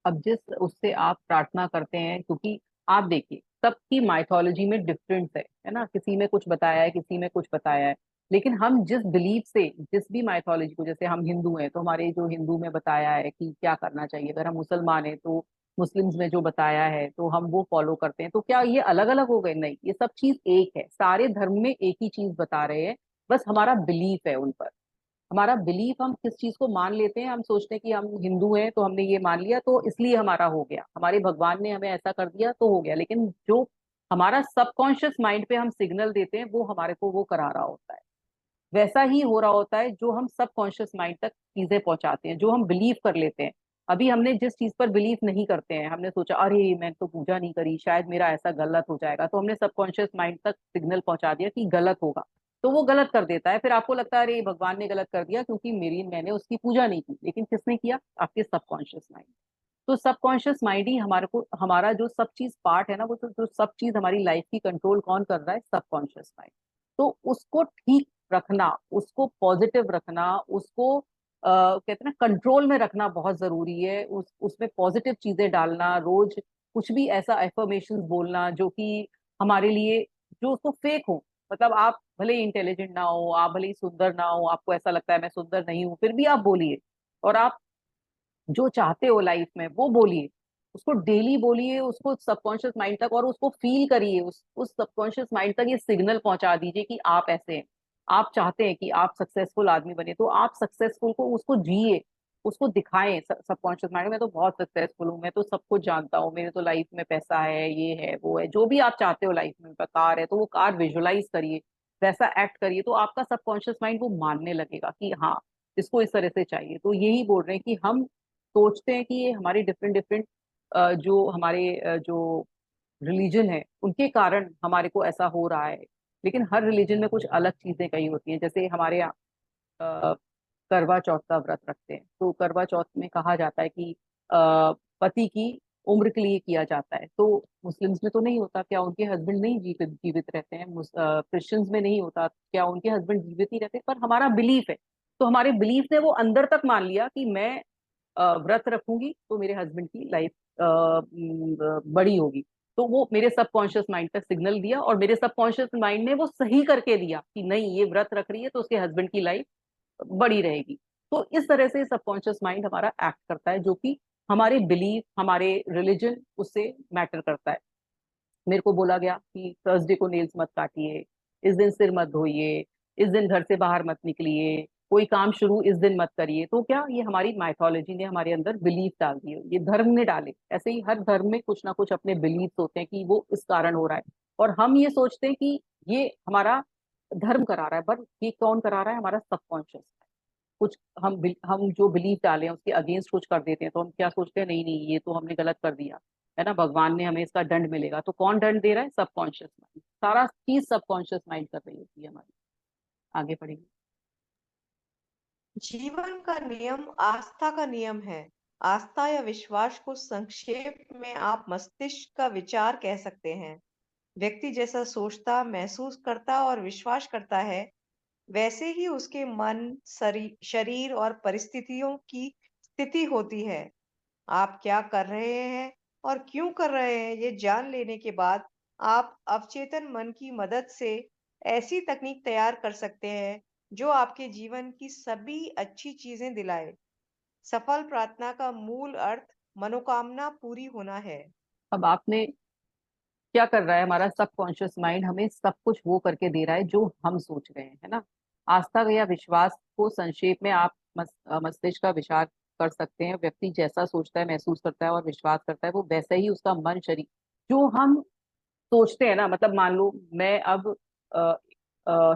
अब जिस उससे आप प्रार्थना करते हैं, क्योंकि आप देखिए सबकी माइथोलॉजी में डिफरेंस है ना, किसी में कुछ बताया है, किसी में कुछ बताया है। लेकिन हम जिस बिलीफ से, जिस भी माइथोलॉजी को, जैसे हम हिंदू हैं तो हमारे जो हिंदू में बताया है कि क्या करना चाहिए, अगर हम मुसलमान हैं तो मुस्लिम्स में जो बताया है तो हम वो फॉलो करते हैं। तो क्या ये अलग अलग हो गए? नहीं, ये सब चीज एक है, सारे धर्म में एक ही चीज बता रहे हैं। बस हमारा बिलीफ है उन पर। हमारा बिलीफ, हम किस चीज को मान लेते हैं, हम सोचते हैं कि हम हिंदू हैं तो हमने ये मान लिया तो इसलिए हमारा हो गया, हमारे भगवान ने हमें ऐसा कर दिया तो हो गया। लेकिन जो हमारा सबकॉन्शियस माइंड पे हम सिग्नल देते हैं वो हमारे को वो करा रहा होता है। वैसा ही हो रहा होता है जो हम सबकॉन्शियस माइंड तक चीजें पहुंचाते हैं, जो हम बिलीव कर लेते हैं। अभी हमने जिस चीज पर बिलीव नहीं करते हैं, हमने सोचा अरे मैंने तो पूजा नहीं करी, शायद मेरा ऐसा गलत हो जाएगा, तो हमने सबकॉन्शियस माइंड तक सिग्नल पहुंचा दिया कि गलत होगा। तो वो गलत कर देता है, फिर आपको लगता है अरे भगवान ने गलत कर दिया क्योंकि मैंने उसकी पूजा नहीं की। लेकिन किसने किया? आपके सबकॉन्शियस माइंड। तो सबकॉन्शियस माइंड ही हमारे को, हमारा जो सब चीज पार्ट है ना, वो जो सब चीज हमारी लाइफ की कंट्रोल कौन कर रहा है? Subconscious mind. तो उसको ठीक रखना, उसको पॉजिटिव रखना, उसको कहते हैं ना कंट्रोल में रखना बहुत जरूरी है। उसमें पॉजिटिव चीजें डालना, रोज कुछ भी ऐसा एफर्मेशन बोलना जो कि हमारे लिए, जो उसको फेक हो। मतलब आप भले ही इंटेलिजेंट ना हो, आप भले ही सुंदर ना हो, आपको ऐसा लगता है मैं सुंदर नहीं हूं, फिर भी आप बोलिए। और आप जो चाहते हो लाइफ में वो बोलिए, उसको डेली बोलिए, उसको सबकॉन्शियस माइंड तक, और उसको फील करिए, उस सबकॉन्शियस माइंड तक ये सिग्नल पहुंचा दीजिए कि आप ऐसे हैं। आप चाहते हैं कि आप सक्सेसफुल आदमी बने, तो आप सक्सेसफुल को उसको जिए, उसको दिखाएं सबकॉन्शियस माइंड में। तो बहुत सक्सेसफुल हूँ, मैं तो सब कुछ जानता हूँ, मेरे तो लाइफ में पैसा है, ये है वो है, जो भी आप चाहते हो लाइफ में, कार है तो वो कार विजुअलाइज करिए, वैसा एक्ट करिए, तो आपका सबकॉन्शियस माइंड वो मानने लगेगा कि हाँ इसको इस तरह से चाहिए। तो यही बोल रहे हैं कि हम सोचते हैं कि ये हमारे डिफरेंट डिफरेंट जो हमारे जो रिलीजन है उनके कारण हमारे को ऐसा हो रहा है। लेकिन हर रिलीजन में कुछ अलग चीजें कही होती हैं। जैसे हमारे यहाँ अ, करवा चौथ का व्रत रखते हैं, तो करवा चौथ में कहा जाता है कि पति की उम्र के लिए किया जाता है। तो मुस्लिम्स में तो नहीं होता, क्या उनके हस्बैंड नहीं जीवित जीवित रहते हैं? क्रिश्चियंस में नहीं होता, क्या उनके हस्बैंड जीवित ही रहते हैं? पर हमारा बिलीफ है, तो हमारे बिलीफ ने वो अंदर तक मान लिया कि मैं व्रत रखूंगी तो मेरे हस्बैंड की लाइफ बड़ी होगी। तो वो मेरे सबकॉन्शियस माइंड तक सिग्नल दिया, और मेरे सबकॉन्शियस माइंड ने वो सही करके दिया कि नहीं ये व्रत रख रही है तो उसके हस्बैंड की लाइफ बड़ी रहेगी। तो इस तरह से सबकॉन्शियस माइंड हमारा एक्ट करता है, जो कि हमारे बिलीफ, हमारे रिलीजन उससे मैटर करता है। मेरे को बोला गया कि थर्सडे को नेल्स मत काटिए, इस दिन सिर मत धोइए, इस दिन घर से बाहर मत निकलिए, कोई काम शुरू इस दिन मत करिए। तो क्या ये हमारी माइथोलॉजी ने हमारे अंदर बिलीफ डाल दिए, ये धर्म ने डाले। ऐसे ही हर धर्म में कुछ ना कुछ अपने बिलीफ होते हैं कि वो इस कारण हो रहा है, और हम ये सोचते हैं कि ये हमारा धर्म करा रहा है, पर ये कौन करा रहा है? हमारा सबकॉन्शियस। कुछ हम जो बिलीफ डाले हैं उसके अगेंस्ट कुछ कर देते हैं, तो हम क्या सोचते हैं, नहीं नहीं ये तो हमने गलत कर दिया है ना, भगवान ने हमें इसका दंड मिलेगा। तो कौन दंड दे रहा है? Subconscious mind. सारा चीज सबकॉन्शियस माइंड कर रही होती है हमारी। आगे बढ़ेंगे। जीवन का नियम आस्था का नियम है। आस्था या विश्वास को संक्षेप में आप मस्तिष्क का विचार कह सकते हैं। व्यक्ति जैसा सोचता, महसूस करता और विश्वास करता है, वैसे ही उसके मन, शरीर और परिस्थितियों की स्थिति होती है। आप क्या कर रहे हैं और क्यों कर रहे हैं, ये जान लेने के बाद आप अवचेतन मन की मदद से ऐसी तकनीक तैयार कर सकते हैं जो आपके जीवन की सभी अच्छी चीजें दिलाए। सफल प्रार्थना का मूल अर्थ मनोकामना पूरी होना है। अब आपने, क्या कर रहा है हमारा सबकॉन्शियस माइंड? हमें सब कुछ वो करके दे रहा है जो हम सोच रहे हैं, है ना। आस्था या विश्वास को संक्षेप में आप मस्तिष्क का विचार कर सकते हैं। व्यक्ति जैसा सोचता है, महसूस करता है और विश्वास करता है, वो वैसे ही उसका मन, शरीर, जो हम सोचते हैं ना, मतलब मान लो मैं अब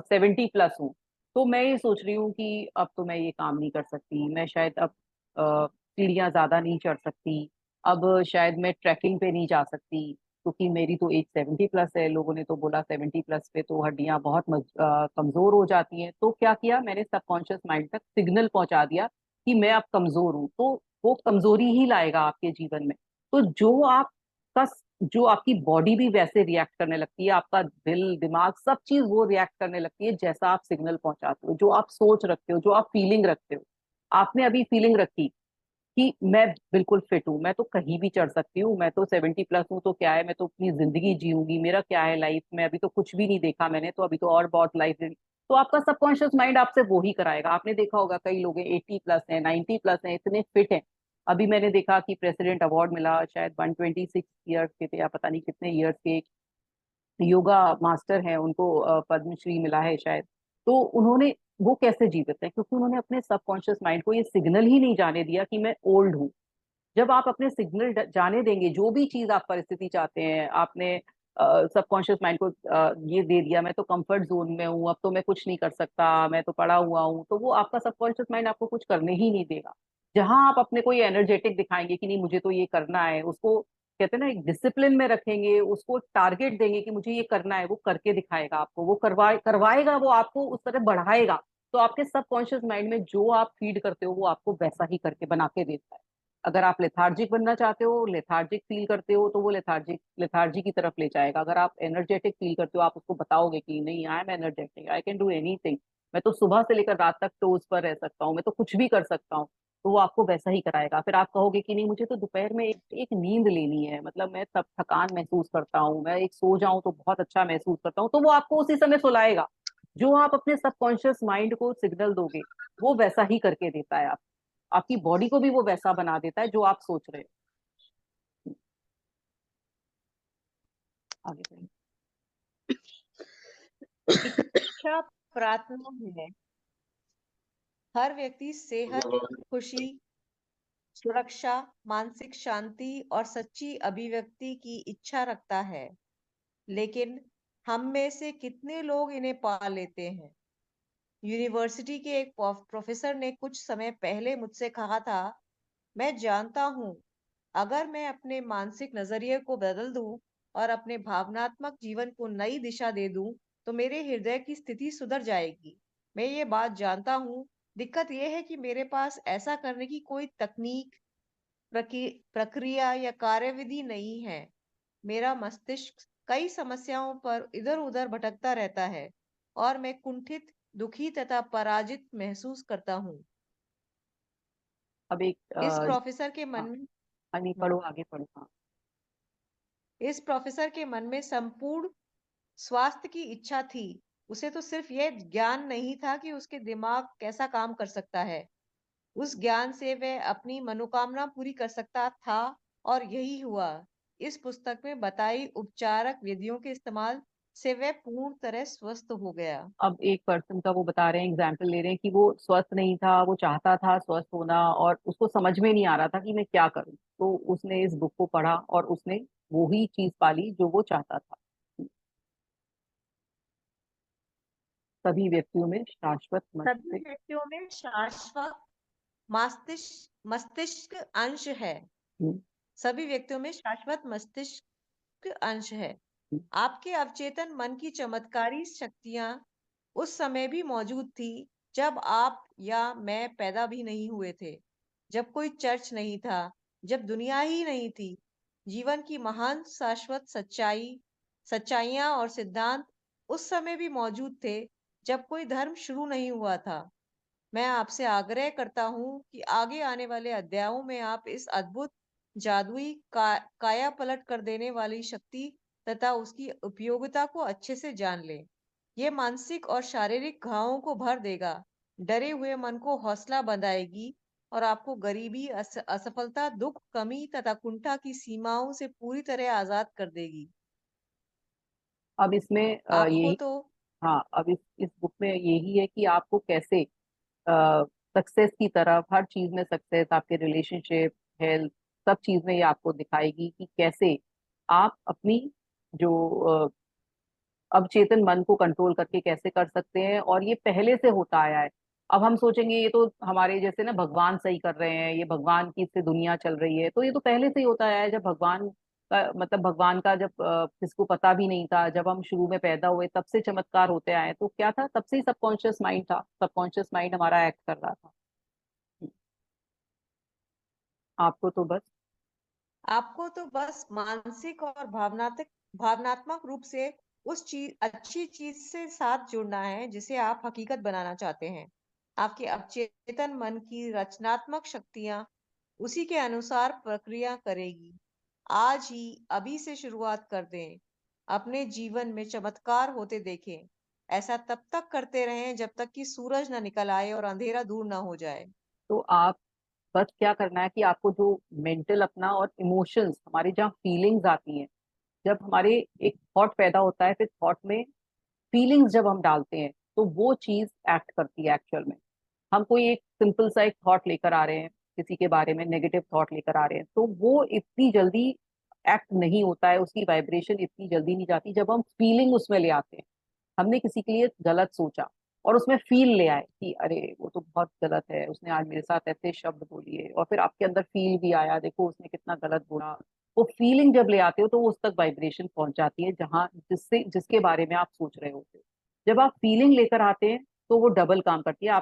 70 प्लस हूँ, तो मैं ये सोच रही हूँ कि अब तो मैं ये काम नहीं कर सकती, मैं शायद अब सीढ़ियाँ ज्यादा नहीं चढ़ सकती, अब शायद मैं ट्रैकिंग पे नहीं जा सकती, क्योंकि मेरी तो एज 70 प्लस है। लोगों ने तो बोला 70 प्लस पे तो हड्डियां बहुत कमजोर हो जाती हैं। तो क्या किया मैंने, सबकॉन्शियस माइंड तक सिग्नल पहुंचा दिया कि मैं अब कमजोर हूँ, तो वो कमजोरी ही लाएगा आपके जीवन में। तो जो आपकी बॉडी भी वैसे रिएक्ट करने लगती है, आपका दिल दिमाग सब चीज वो रिएक्ट करने लगती है जैसा आप सिग्नल पहुंचाते हो, जो आप सोच रखते हो, जो आप फीलिंग रखते हो। आपने अभी फीलिंग रखी कि मैं बिल्कुल फिट हूँ, मैं तो कहीं भी चढ़ सकती हूँ, मैं तो 70 प्लस हूँ, तो क्या है, मैं तो अपनी जिंदगी जीऊंगी, मेरा क्या है लाइफ में, अभी तो कुछ भी नहीं देखा मैंने, तो अभी तो और बहुत लाइफ जीनी। तो आपका सबकॉन्शियस माइंड आपसे वो ही कराएगा। आपने देखा होगा कई लोग 80 प्लस हैं, 90 प्लस हैं, इतने फिट हैं। अभी मैंने देखा कि प्रेसिडेंट अवार्ड मिला शायद 126 ईयर्स के थे, या पता नहीं कितने ईयर्स के योगा मास्टर हैं, उनको पद्मश्री मिला है शायद। तो उन्होंने, वो कैसे जीवित है, क्योंकि उन्होंने अपने सबकॉन्शियस माइंड को ये सिग्नल ही नहीं जाने दिया कि मैं ओल्ड हूँ। जब आप अपने सिग्नल जाने देंगे, जो भी चीज आप परिस्थिति चाहते हैं, आपने सबकॉन्शियस माइंड को ये दे दिया मैं तो कंफर्ट जोन में हूँ, अब तो मैं कुछ नहीं कर सकता, मैं तो पड़ा हुआ हूँ, तो वो आपका सबकॉन्शियस माइंड आपको कुछ करने ही नहीं देगा। जहां आप अपने को ये एनर्जेटिक दिखाएंगे कि नहीं मुझे तो ये करना है, उसको कहते हैं ना एक डिसिप्लिन में रखेंगे, उसको टारगेट देंगे कि मुझे ये करना है, वो करके दिखाएगा आपको, वो करवाएगा, वो आपको उस तरह बढ़ाएगा। तो आपके सबकॉन्शियस माइंड में जो आप फीड करते हो वो आपको वैसा ही करके बना के देता है। अगर आप लेथार्जिक बनना चाहते हो, लेथार्जिक फील करते हो, तो वो लेथार्जी की तरफ ले जाएगा। अगर आप एनर्जेटिक फील करते हो, आप उसको बताओगे कि नहीं I am energetic, I can do anything, मैं तो सुबह से लेकर रात तक टोज पर रह सकता हूँ, मैं तो कुछ भी कर सकता हूँ, तो वो आपको वैसा ही कराएगा। फिर आप कहोगे कि नहीं मुझे तो दोपहर में एक नींद लेनी है, मतलब मैं तब थकान महसूस करता हूँ, मैं एक सो जाऊं तो बहुत अच्छा महसूस करता हूँ, तो वो आपको उसी समय सुलाएगा। जो आप अपने सबकॉन्शियस माइंड को सिग्नल दोगे, वो वैसा ही करके देता है। आपकी बॉडी को भी वो वैसा बना देता है जो आप सोच रहे हो। आगे बढ़िए। इच्छा प्रार्थना है। हर व्यक्ति सेहत, खुशी, सुरक्षा, मानसिक शांति और सच्ची अभिव्यक्ति की इच्छा रखता है, लेकिन हम में से कितने लोग इन्हें पा लेते हैं? यूनिवर्सिटी के एक प्रोफेसर ने कुछ समय पहले मुझसे कहा था, मैं जानता हूँ, अगर मैं अपने मानसिक नजरिए को बदल दूं और अपने भावनात्मक जीवन को नई दिशा दे दूं, तो मेरे हृदय की स्थिति सुधर जाएगी। मैं ये बात जानता हूँ। दिक्कत यह है कि मेरे पास ऐसा करने की कोई तकनीक, प्रक्रिया या कार्यविधि नहीं है। मेरा मस्तिष्क कई समस्याओं पर इधर-उधर भटकता रहता है और मैं कुंठित, दुखी तथा पराजित महसूस करता हूँ। अब एक इस प्रोफेसर के मन हाँ, में नहीं हाँ, पढ़ो, आगे पढ़ो, हाँ। इस प्रोफेसर के मन में संपूर्ण स्वास्थ्य की इच्छा थी। उसे तो सिर्फ यह ज्ञान नहीं था कि उसके दिमाग कैसा काम कर सकता है। उस ज्ञान से वह अपनी मनोकामना पूरी कर सकता था, और यही हुआ। इस पुस्तक में बताई उपचारक विधियों के इस्तेमाल से वह पूर्ण तरह स्वस्थ हो गया। अब एक पर्सन का वो बता रहे हैं, एग्जाम्पल ले रहे हैं कि वो स्वस्थ नहीं था, वो चाहता था स्वस्थ होना, और उसको समझ में नहीं आ रहा था कि मैं क्या करूं, तो उसने इस बुक को पढ़ा और उसने वो ही चीज पाली जो वो चाहता था। सभी व्यक्तियों में शाश्वत सभी मस्तिष्क। व्यक्तियों में शाश्वत मस्तिष्क अंश है। हम्म, सभी व्यक्तियों में शाश्वत मस्तिष्क अंश है। हम्म। आपके अवचेतन मन की चमत्कारी शक्तियां उस समय भी मौजूद थी, जब आप या मैं पैदा भी नहीं हुए थे, जब कोई चर्च नहीं था, जब दुनिया ही नहीं थी। जीवन की महान शाश्वत सच्चाइयां और सिद्धांत उस समय भी मौजूद थे, जब कोई धर्म शुरू नहीं हुआ था। मैं आपसे आग्रह करता हूँ कि आगे आने वाले अध्यायों में आप इस अद्भुत जादुई काया पलट कर देने वाली शक्ति तथा उसकी उपयोगिता को अच्छे से जान लें। ये मानसिक और शारीरिक घावों को भर देगा, डरे हुए मन को हौसला बंधाएगी और आपको गरीबी, असफलता, दुख, कमी तथा कुंठा की सीमाओं से पूरी तरह आजाद कर देगी। अब इसमें आपको यही, तो हाँ, अब इस बुक में यही है कि आपको कैसे सक्सेस की तरफ, हर चीज में सक्सेस, आपके रिलेशनशिप, हेल्थ, सब चीज में ये आपको दिखाएगी कि कैसे आप अपनी जो अवचेतन मन को कंट्रोल करके कैसे कर सकते हैं, और ये पहले से होता आया है। अब हम सोचेंगे ये तो हमारे जैसे ना भगवान सही कर रहे हैं, ये भगवान की से दुनिया चल रही है, तो ये तो पहले से ही होता आया है। जब भगवान का मतलब भगवान का जब किसको पता भी नहीं था, जब हम शुरू में पैदा हुए तब से चमत्कार होते आए हैं। तो क्या था, तब से ही सबकॉन्शियस माइंड था, सबकॉन्शियस माइंड हमारा एक्ट कर रहा था। आपको तो बस आपको तो बस मानसिक और भावनात्मक रूप से उस चीज अच्छी चीज से साथ जुड़ना है जिसे आप हकीकत बनाना चाहते हैं। आपके अवचेतन मन की रचनात्मक शक्तियां उसी के अनुसार प्रक्रिया करेगी। आज ही अभी से शुरुआत कर दें। अपने जीवन में चमत्कार होते देखें। ऐसा तब तक करते रहें जब तक कि सूरज न निकल आए और अंधेरा दूर न हो जाए। तो आप बस क्या करना है कि आपको जो मेंटल अपना और इमोशंस, हमारी जहाँ फीलिंग्स आती हैं, जब हमारे एक थॉट पैदा होता है, फिर थॉट में फीलिंग्स जब हम डालते हैं तो वो चीज एक्ट करती है एक्चुअल में। हम कोई एक सिंपल सा एक थॉट लेकर आ रहे हैं, किसी के बारे में नेगेटिव थॉट लेकर आ रहे हैं, तो वो इतनी जल्दी एक्ट नहीं होता है, उसकी वाइब्रेशन इतनी जल्दी नहीं जाती। जब हम फीलिंग उसमें ले आते हैं, हमने किसी के लिए गलत सोचा और उसमें फील ले आए कि अरे वो तो बहुत गलत है, उसने आज मेरे साथ ऐसे शब्द बोलिए, और फिर आपके अंदर फील भी आया, देखो उसने कितना गलत बोला। वो फीलिंग जब ले आते हो तो वो उस तक वाइब्रेशन पहुंच जाती है जहां जिससे जिसके बारे में आप सोच रहे होते हो। जब आप फीलिंग लेकर आते हैं तो वो डबल काम करती है।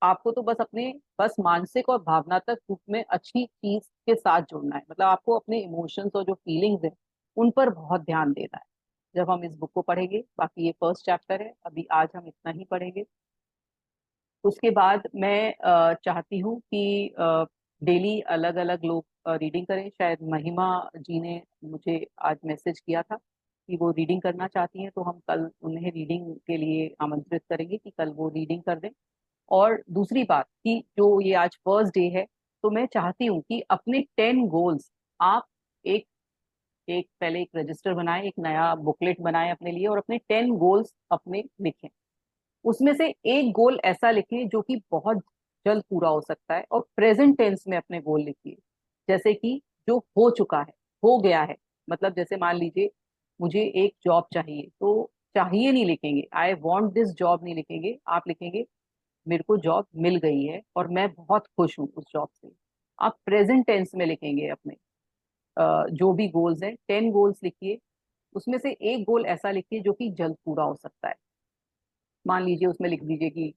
आपको तो बस अपने बस मानसिक और भावनात्मक रूप में अच्छी चीज के साथ जुड़ना है, मतलब आपको अपने इमोशंस और जो फीलिंग्स है उन पर बहुत ध्यान देना है जब हम इस बुक को पढ़ेंगे। बाकी ये फर्स्ट चैप्टर है, अभी आज हम इतना ही पढ़ेंगे। उसके बाद मैं चाहती हूँ कि डेली अलग अलग लोग रीडिंग करें। शायद महिमा जी ने मुझे आज मैसेज किया था कि वो रीडिंग करना चाहती हैं, तो हम कल उन्हें रीडिंग के लिए आमंत्रित करेंगे कि कल वो रीडिंग कर दें। और दूसरी बात कि जो ये आज फर्स्ट डे है, तो मैं चाहती हूँ कि अपने 10 गोल्स आप एक एक पहले एक रजिस्टर बनाएं, एक नया बुकलेट बनाएं अपने लिए, और अपने 10 गोल्स अपने लिखें। उसमें से एक गोल ऐसा लिखिए जो कि बहुत जल्द पूरा हो सकता है, और प्रेजेंट टेंस में अपने गोल लिखिए। जैसे कि जो हो चुका है, हो गया है। मतलब जैसे मान लीजिए मुझे एक जॉब चाहिए, तो चाहिए नहीं लिखेंगे, आई वॉन्ट दिस जॉब नहीं लिखेंगे, आप लिखेंगे मेरे को जॉब मिल गई है और मैं बहुत खुश हूँ उस जॉब से। आप प्रेजेंट टेंस में लिखेंगे अपने जो भी गोल्स हैं, 10 गोल्स लिखिए। उसमें से एक गोल ऐसा लिखिए जो कि जल्द पूरा हो सकता है। मान लीजिए उसमें लिख दीजिए कि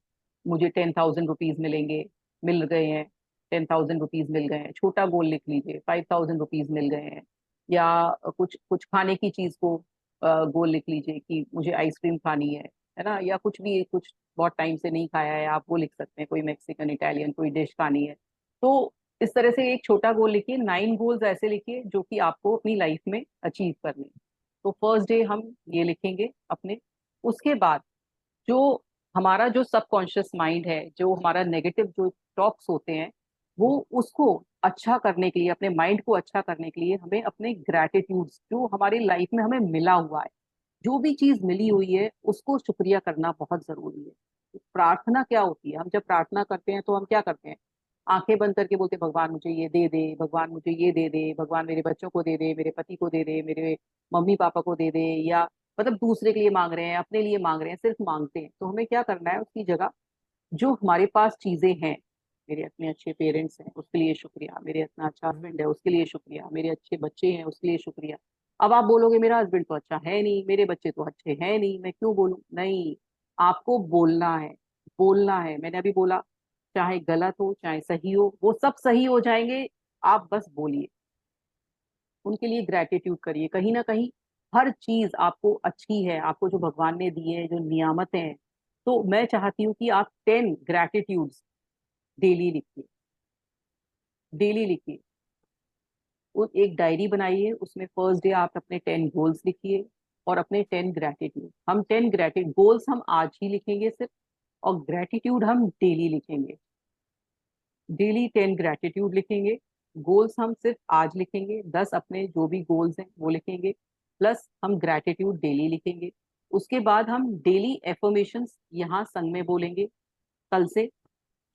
मुझे 10,000 रुपीज मिलेंगे, मिल गए हैं, 10,000 रुपीज मिल गए हैं। छोटा गोल लिख लीजिए, 5,000 रुपीज मिल गए हैं। या कुछ कुछ खाने की चीज को गोल लिख लीजिए कि मुझे आइसक्रीम खानी है ना, या कुछ भी, कुछ बहुत टाइम से नहीं खाया है आप वो लिख सकते हैं, कोई मैक्सिकन इटालियन कोई डिश खानी है। तो इस तरह से एक छोटा गोल लिखिए, 9 गोल्स ऐसे लिखिए जो कि आपको अपनी लाइफ में अचीव करने हैं। तो फर्स्ट डे हम ये लिखेंगे अपने। उसके बाद जो हमारा जो सबकॉन्शियस माइंड है, जो हमारा नेगेटिव जो टॉक्स होते हैं, वो उसको अच्छा करने के लिए, अपने माइंड को अच्छा करने के लिए हमें अपने ग्रैटिट्यूड जो हमारी लाइफ में हमें मिला हुआ है, जो भी चीज मिली हुई है उसको शुक्रिया करना बहुत जरूरी है। तो प्रार्थना क्या होती है, हम जब प्रार्थना करते हैं तो हम क्या करते हैं, आंखें बंद करके बोलते हैं भगवान मुझे ये दे दे, भगवान मुझे ये दे दे, भगवान मेरे बच्चों को दे दे, मेरे पति को दे दे, मेरे मम्मी पापा को दे दे, या मतलब दूसरे के लिए मांग रहे हैं, अपने लिए मांग रहे हैं, सिर्फ मांगते हैं। तो हमें क्या करना है, उसकी जगह जो हमारे पास चीजें हैं, मेरे अपने अच्छे पेरेंट्स हैं उसके लिए शुक्रिया, मेरे इतना अच्छा हस्बैंड है उसके लिए शुक्रिया, मेरे अच्छे बच्चे हैं उसके लिए शुक्रिया। अब आप बोलोगे मेरा हस्बैंड तो अच्छा है नहीं, मेरे बच्चे तो अच्छे हैं नहीं, मैं क्यों बोलूं? नहीं, आपको बोलना है, बोलना है। मैंने अभी बोला, चाहे गलत हो चाहे सही हो, वो सब सही हो जाएंगे। आप बस बोलिए, उनके लिए ग्रेटिट्यूड करिए। कहीं ना कहीं हर चीज आपको अच्छी है, आपको जो भगवान ने दिए हैं, जो नियामतें हैं। तो मैं चाहती हूँ कि आप 10 ग्रेटिट्यूड्स डेली लिखिए, डेली लिखिए। एक डायरी बनाइए, उसमें फर्स्ट डे आप अपने 10 गोल्स लिखिए और अपने 10 ग्रेटिट्यूड। हम 10 ग्रेटिट्यूड गोल्स हम आज ही लिखेंगे सिर्फ, और ग्रेटिट्यूड हम डेली लिखेंगे। डेली 10 ग्रेटिट्यूड लिखेंगे, गोल्स हम सिर्फ आज लिखेंगे, 10 अपने जो भी गोल्स हैं वो लिखेंगे, प्लस हम ग्रेटिट्यूड डेली लिखेंगे। उसके बाद हम डेली एफर्मेशंस यहाँ संग में बोलेंगे कल से,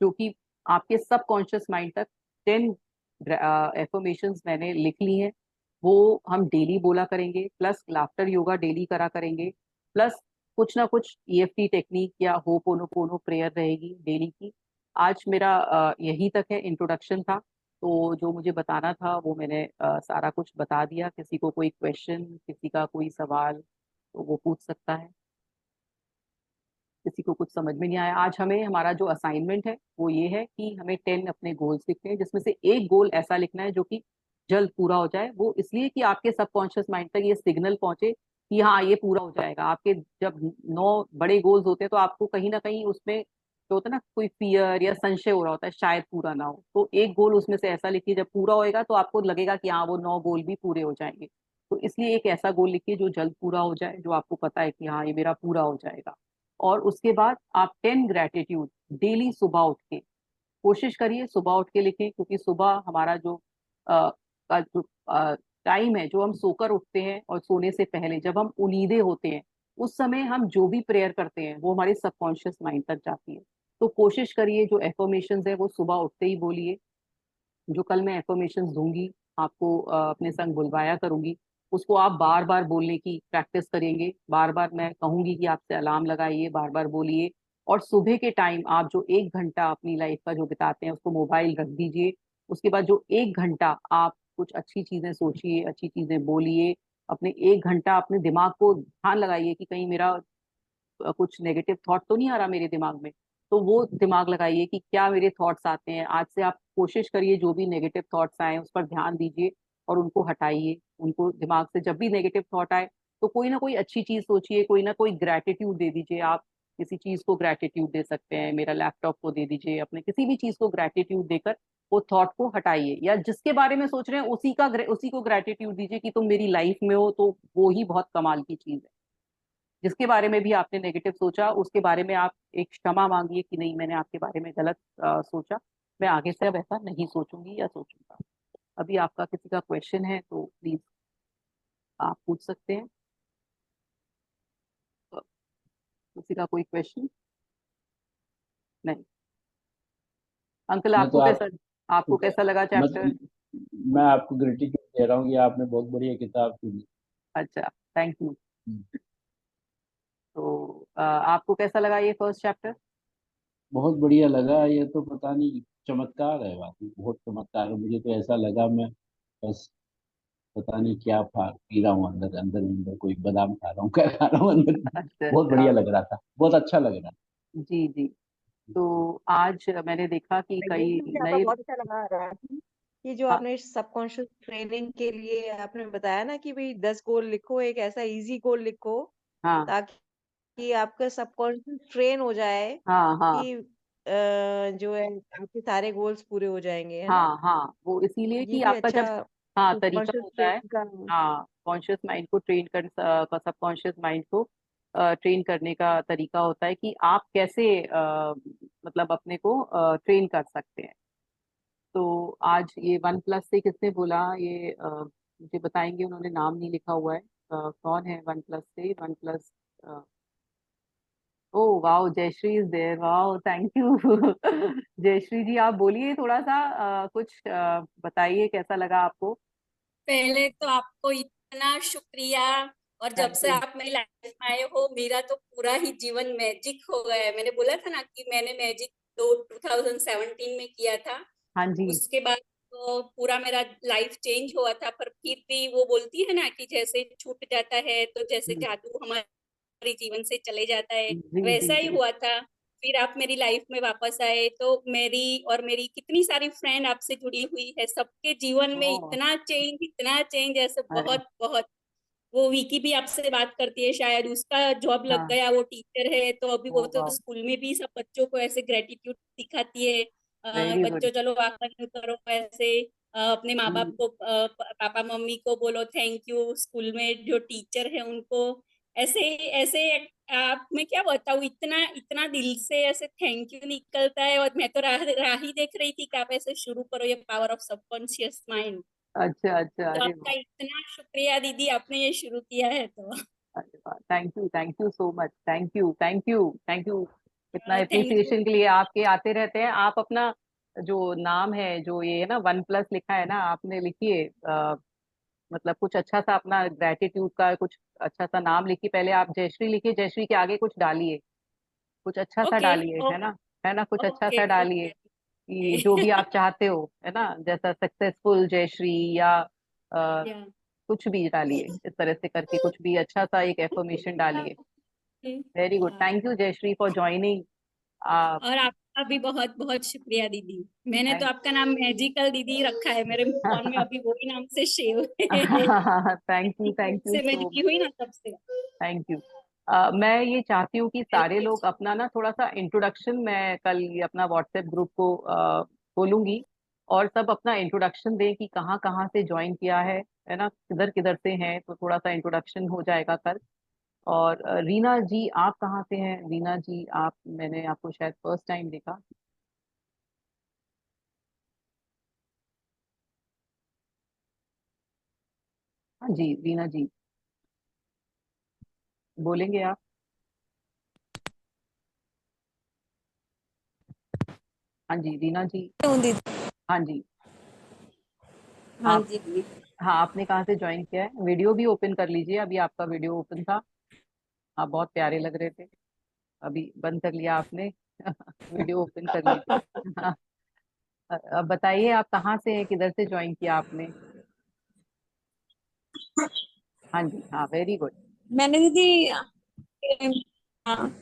जो कि आपके सबकॉन्शियस माइंड तक 10 एफर्मेशंस मैंने लिख ली हैं। वो हम डेली बोला करेंगे, प्लस लाफ्टर योगा डेली करा करेंगे, प्लस कुछ ना कुछ ईएफटी टेक्निक या होपोनोपोनो प्रेयर रहेगी डेली की। आज मेरा यही तक है, इंट्रोडक्शन था। तो जो मुझे बताना था वो मैंने सारा कुछ बता दिया। किसी को कोई क्वेश्चन, किसी का कोई सवाल तो वो पूछ सकता है। किसी को कुछ समझ में नहीं आया, आज हमें हमारा जो असाइनमेंट है वो ये है कि हमें 10 अपने गोल्स लिखने हैं, जिसमें से एक गोल ऐसा लिखना है जो कि जल्द पूरा हो जाए। वो इसलिए कि आपके सबकॉन्शियस माइंड तक ये सिग्नल पहुंचे कि हाँ ये पूरा हो जाएगा। आपके जब 9 बड़े गोल्स होते हैं तो आपको कहीं ना कहीं उसमें जो होता है ना, कोई फियर या संशय हो रहा होता है शायद पूरा ना हो। तो एक गोल उसमें से ऐसा लिखिए जब पूरा होएगा तो आपको लगेगा कि हाँ वो 9 गोल भी पूरे हो जाएंगे। तो इसलिए एक ऐसा गोल लिखिए जो जल्द पूरा हो जाए, जो आपको पता है कि हाँ ये मेरा पूरा हो जाएगा। और उसके बाद आप 10 ग्रेटिट्यूड डेली सुबह उठ के कोशिश करिए, सुबह उठ के लिखें, क्योंकि सुबह हमारा जो का जो टाइम है, जो हम सोकर उठते हैं और सोने से पहले जब हम उनीदे होते हैं, उस समय हम जो भी प्रेयर करते हैं वो हमारे सबकॉन्शियस माइंड तक जाती है। तो कोशिश करिए जो एफर्मेशंस है वो सुबह उठते ही बोलिए। जो कल मैं एफर्मेशंस दूंगी आपको, अपने संग बुलवाया करूंगी, उसको आप बार बार बोलने की प्रैक्टिस करेंगे। बार बार मैं कहूंगी कि आपसे अलार्म लगाइए, बार बार बोलिए। और सुबह के टाइम आप जो 1 घंटा अपनी लाइफ का जो बिताते हैं उसको मोबाइल रख दीजिए। उसके बाद जो 1 घंटा आप कुछ अच्छी चीजें सोचिए, अच्छी चीजें बोलिए। अपने 1 घंटा अपने दिमाग को ध्यान लगाइए कि कहीं मेरा कुछ नेगेटिव थॉट तो नहीं आ रहा मेरे दिमाग में। तो वो दिमाग लगाइए कि क्या मेरे थॉट्स आते हैं। आज से आप कोशिश करिए जो भी नेगेटिव थॉट्स आए उस पर ध्यान दीजिए और उनको हटाइए। उनको दिमाग से जब भी नेगेटिव थॉट आए तो कोई ना कोई अच्छी चीज सोचिए, कोई ना कोई ग्रेटिट्यूड दे दीजिए। आप किसी चीज को ग्रेटिट्यूड दे सकते हैं, मेरा लैपटॉप को दे दीजिए, अपने किसी भी चीज को ग्रेटिट्यूड देकर वो थॉट को हटाइए। या जिसके बारे में सोच रहे हैं उसी को ग्रेटिट्यूड दीजिए कि तुम मेरी लाइफ में हो, तो वो ही बहुत कमाल की चीज है। जिसके बारे में भी आपने नेगेटिव सोचा उसके बारे में आप एक क्षमा मांगिए कि नहीं, मैंने आपके बारे में गलत सोचा, मैं आगे से अब ऐसा नहीं सोचूंगी या सोचूंगा। अभी आपका किसी का क्वेश्चन है तो प्लीज आप पूछ सकते हैं। अ, किसी का कोई क्वेश्चन? नहीं। अंकल मैं तो आपको कैसा लगा मैं चैप्टर? मैं आपको ग्रेटिट्यूड दे रहा हूँ कि आपने बहुत बढ़िया किताब चुनी। अच्छा, थैंक यू। तो आपको कैसा लगा ये फर्स्ट चैप्टर? बहुत बढ़िया लगा। ये तो पता नहीं, चमत्कार है, वाकई बहुत चमत्कार है। मुझे तो ऐसा लगा मैं बस पता नहीं क्या पी रहा हूँ, अंदर अंदर अंदर कोई बादाम खा रहा हूँ, क्या खा रहा हूँ अंदर। अच्छा बहुत अच्छा। बढ़िया लग रहा था, बहुत अच्छा लग रहा जी जी। तो आज मैंने देखा कि ये कई भी मुझे आपका नए। बहुत अच्छा लगा राखी, कि जो हाँ आपने सबकॉन्शियस ट्रेनिंग के लिए आपने बताया ना कि भाई 10 गोल लिखो, एक ऐसा इजी गोल लिखो हाँ ताकि आपका सबकॉन्शियस ट्रेन हो जाए हाँ हाँ कि जो है आपके सारे गोल्स पूरे हो जाएंगे, है ना। हाँ हाँ, वो इसीलिए ये कि भी आपका अच्छा जब, हाँ, तरीका सबकॉन्शियस होता है। ट्रेनिंग का। हाँ, कॉन्शियस माइंड को ट्रेन कर, सबकॉन्शियस माइंड को ट्रेन करने का तरीका होता है कि आप कैसे मतलब अपने को ट्रेन कर सकते हैं। तो आज ये 1+ से किसने बोला ये, मुझे बताएंगे? उन्होंने नाम नहीं लिखा हुआ है। कौन है 1+ से? 1+। Oh wow, Jayashree is there, wow, thank you. Jayashree ji आप बोलिए थोड़ा सा, कुछ बताइए कैसा लगा आपको? पहले तो आपको इतना शुक्रिया। और जब थैंक से यू। आप मेरी लाइफ में आए हो मेरा तो पूरा ही जीवन मैजिक हो गया है। मैंने बोला था ना कि मैंने मैजिक 2017 में किया था। हाँ जी। उसके बाद तो पूरा मेरा लाइफ चेंज हुआ था, पर फिर भी वो बोलती है ना कि जैसे छूट जाता है तो जैसे हम्म, जादू हमारे जीवन से चले जाता है, जी जी वैसा ही जी। हुआ था। फिर आप मेरी लाइफ में वापस आए तो मेरी कितनी सारी फ्रेंड आपसे जुड़ी हुई है, सबके जीवन में ओ, इतना चेंज ऐसे अरे, बहुत बहुत। वो विकी भी आपसे बात करती है, शायद उसका जॉब लग हाँ। गया, वो टीचर है, तो अभी ओ वो तो वाओ, स्कूल में भी सब बच्चों को ऐसे ग्रेटिट्यूड सिखाती है। Very good. बच्चों चलो आकर करो ऐसे, अपने माँ बाप को, पापा मम्मी को बोलो थैंक यू, स्कूल में जो टीचर है उनको ऐसे ऐसे। आप मैं क्या बताऊँ, इतना इतना दिल से ऐसे थैंक यू निकलता है। और मैं तो राह ही देख रही थी कि आप ऐसे शुरू करो ये पावर ऑफ सबकॉन्शियस माइंड। अच्छा अच्छा, तो अरे आपका वाह। इतना शुक्रिया दीदी, आपने ये शुरू किया है तो। अरे वाह, thank you so much, thank you thank you thank you. इतना थैंक यू। अप्रिसिएशन के लिए आपके आते रहते हैं। आप अपना जो नाम है, जो ये है ना 1+ लिखा है ना, आपने लिखिए मतलब कुछ अच्छा सा अपना ग्रेटिट्यूड का कुछ अच्छा सा नाम लिखिए। पहले आप जयश्री लिखिए, जयश्री के आगे कुछ डालिए, कुछ अच्छा सा ओके डालिए, है ना, कुछ अच्छा ओके सा डालिए ओके कि जो भी आप चाहते हो, है ना, जैसा सक्सेसफुल जयश्री या या कुछ भी डालिए, इस तरह से करके कुछ भी अच्छा सा एक एफर्मेशन डालिए। Very good, thank you Jayashree for joining. आप और आपका भी बहुत बहुत शुक्रिया दीदी। मैंने तो थैंक आपका नाम मैजिकल दीदी रखा है मेरे फोन में, अभी वही नाम से सेव है। थैंक यू से मैं सो जुड़ी हुई ना तब से। Thank you. मैं ये चाहती हूँ कि सारे लोग अपना ना थोड़ा सा इंट्रोडक्शन, मैं कल ये अपना व्हाट्सएप ग्रुप को खोलूंगी, और सब अपना इंट्रोडक्शन दें कि कहाँ कहाँ से ज्वाइन किया है ना, किधर किधर से हैं, तो थोड़ा सा इंट्रोडक्शन हो जाएगा कल। और रीना जी आप कहाँ से हैं? रीना जी आप, मैंने आपको शायद फर्स्ट टाइम देखा। हाँ जी रीना जी, बोलेंगे आप? हाँ जी रीना जी। हूँ दीदी। हाँ जी। हाँ आप, जी दीदी। हाँ आपने कहाँ से ज्वाइन किया है? वीडियो भी ओपन कर लीजिए, अभी आपका वीडियो ओपन था, आप बहुत प्यारे लग रहे थे, अभी बंद कर लिया आपने। वीडियो ओपन कर लीजिए। हाँ, अब बताइए आप कहाँ से हैं, किधर से ज्वाइन किया आपने? हाँ जी, हाँ वेरी गुड। मैंने दीदी हाँ,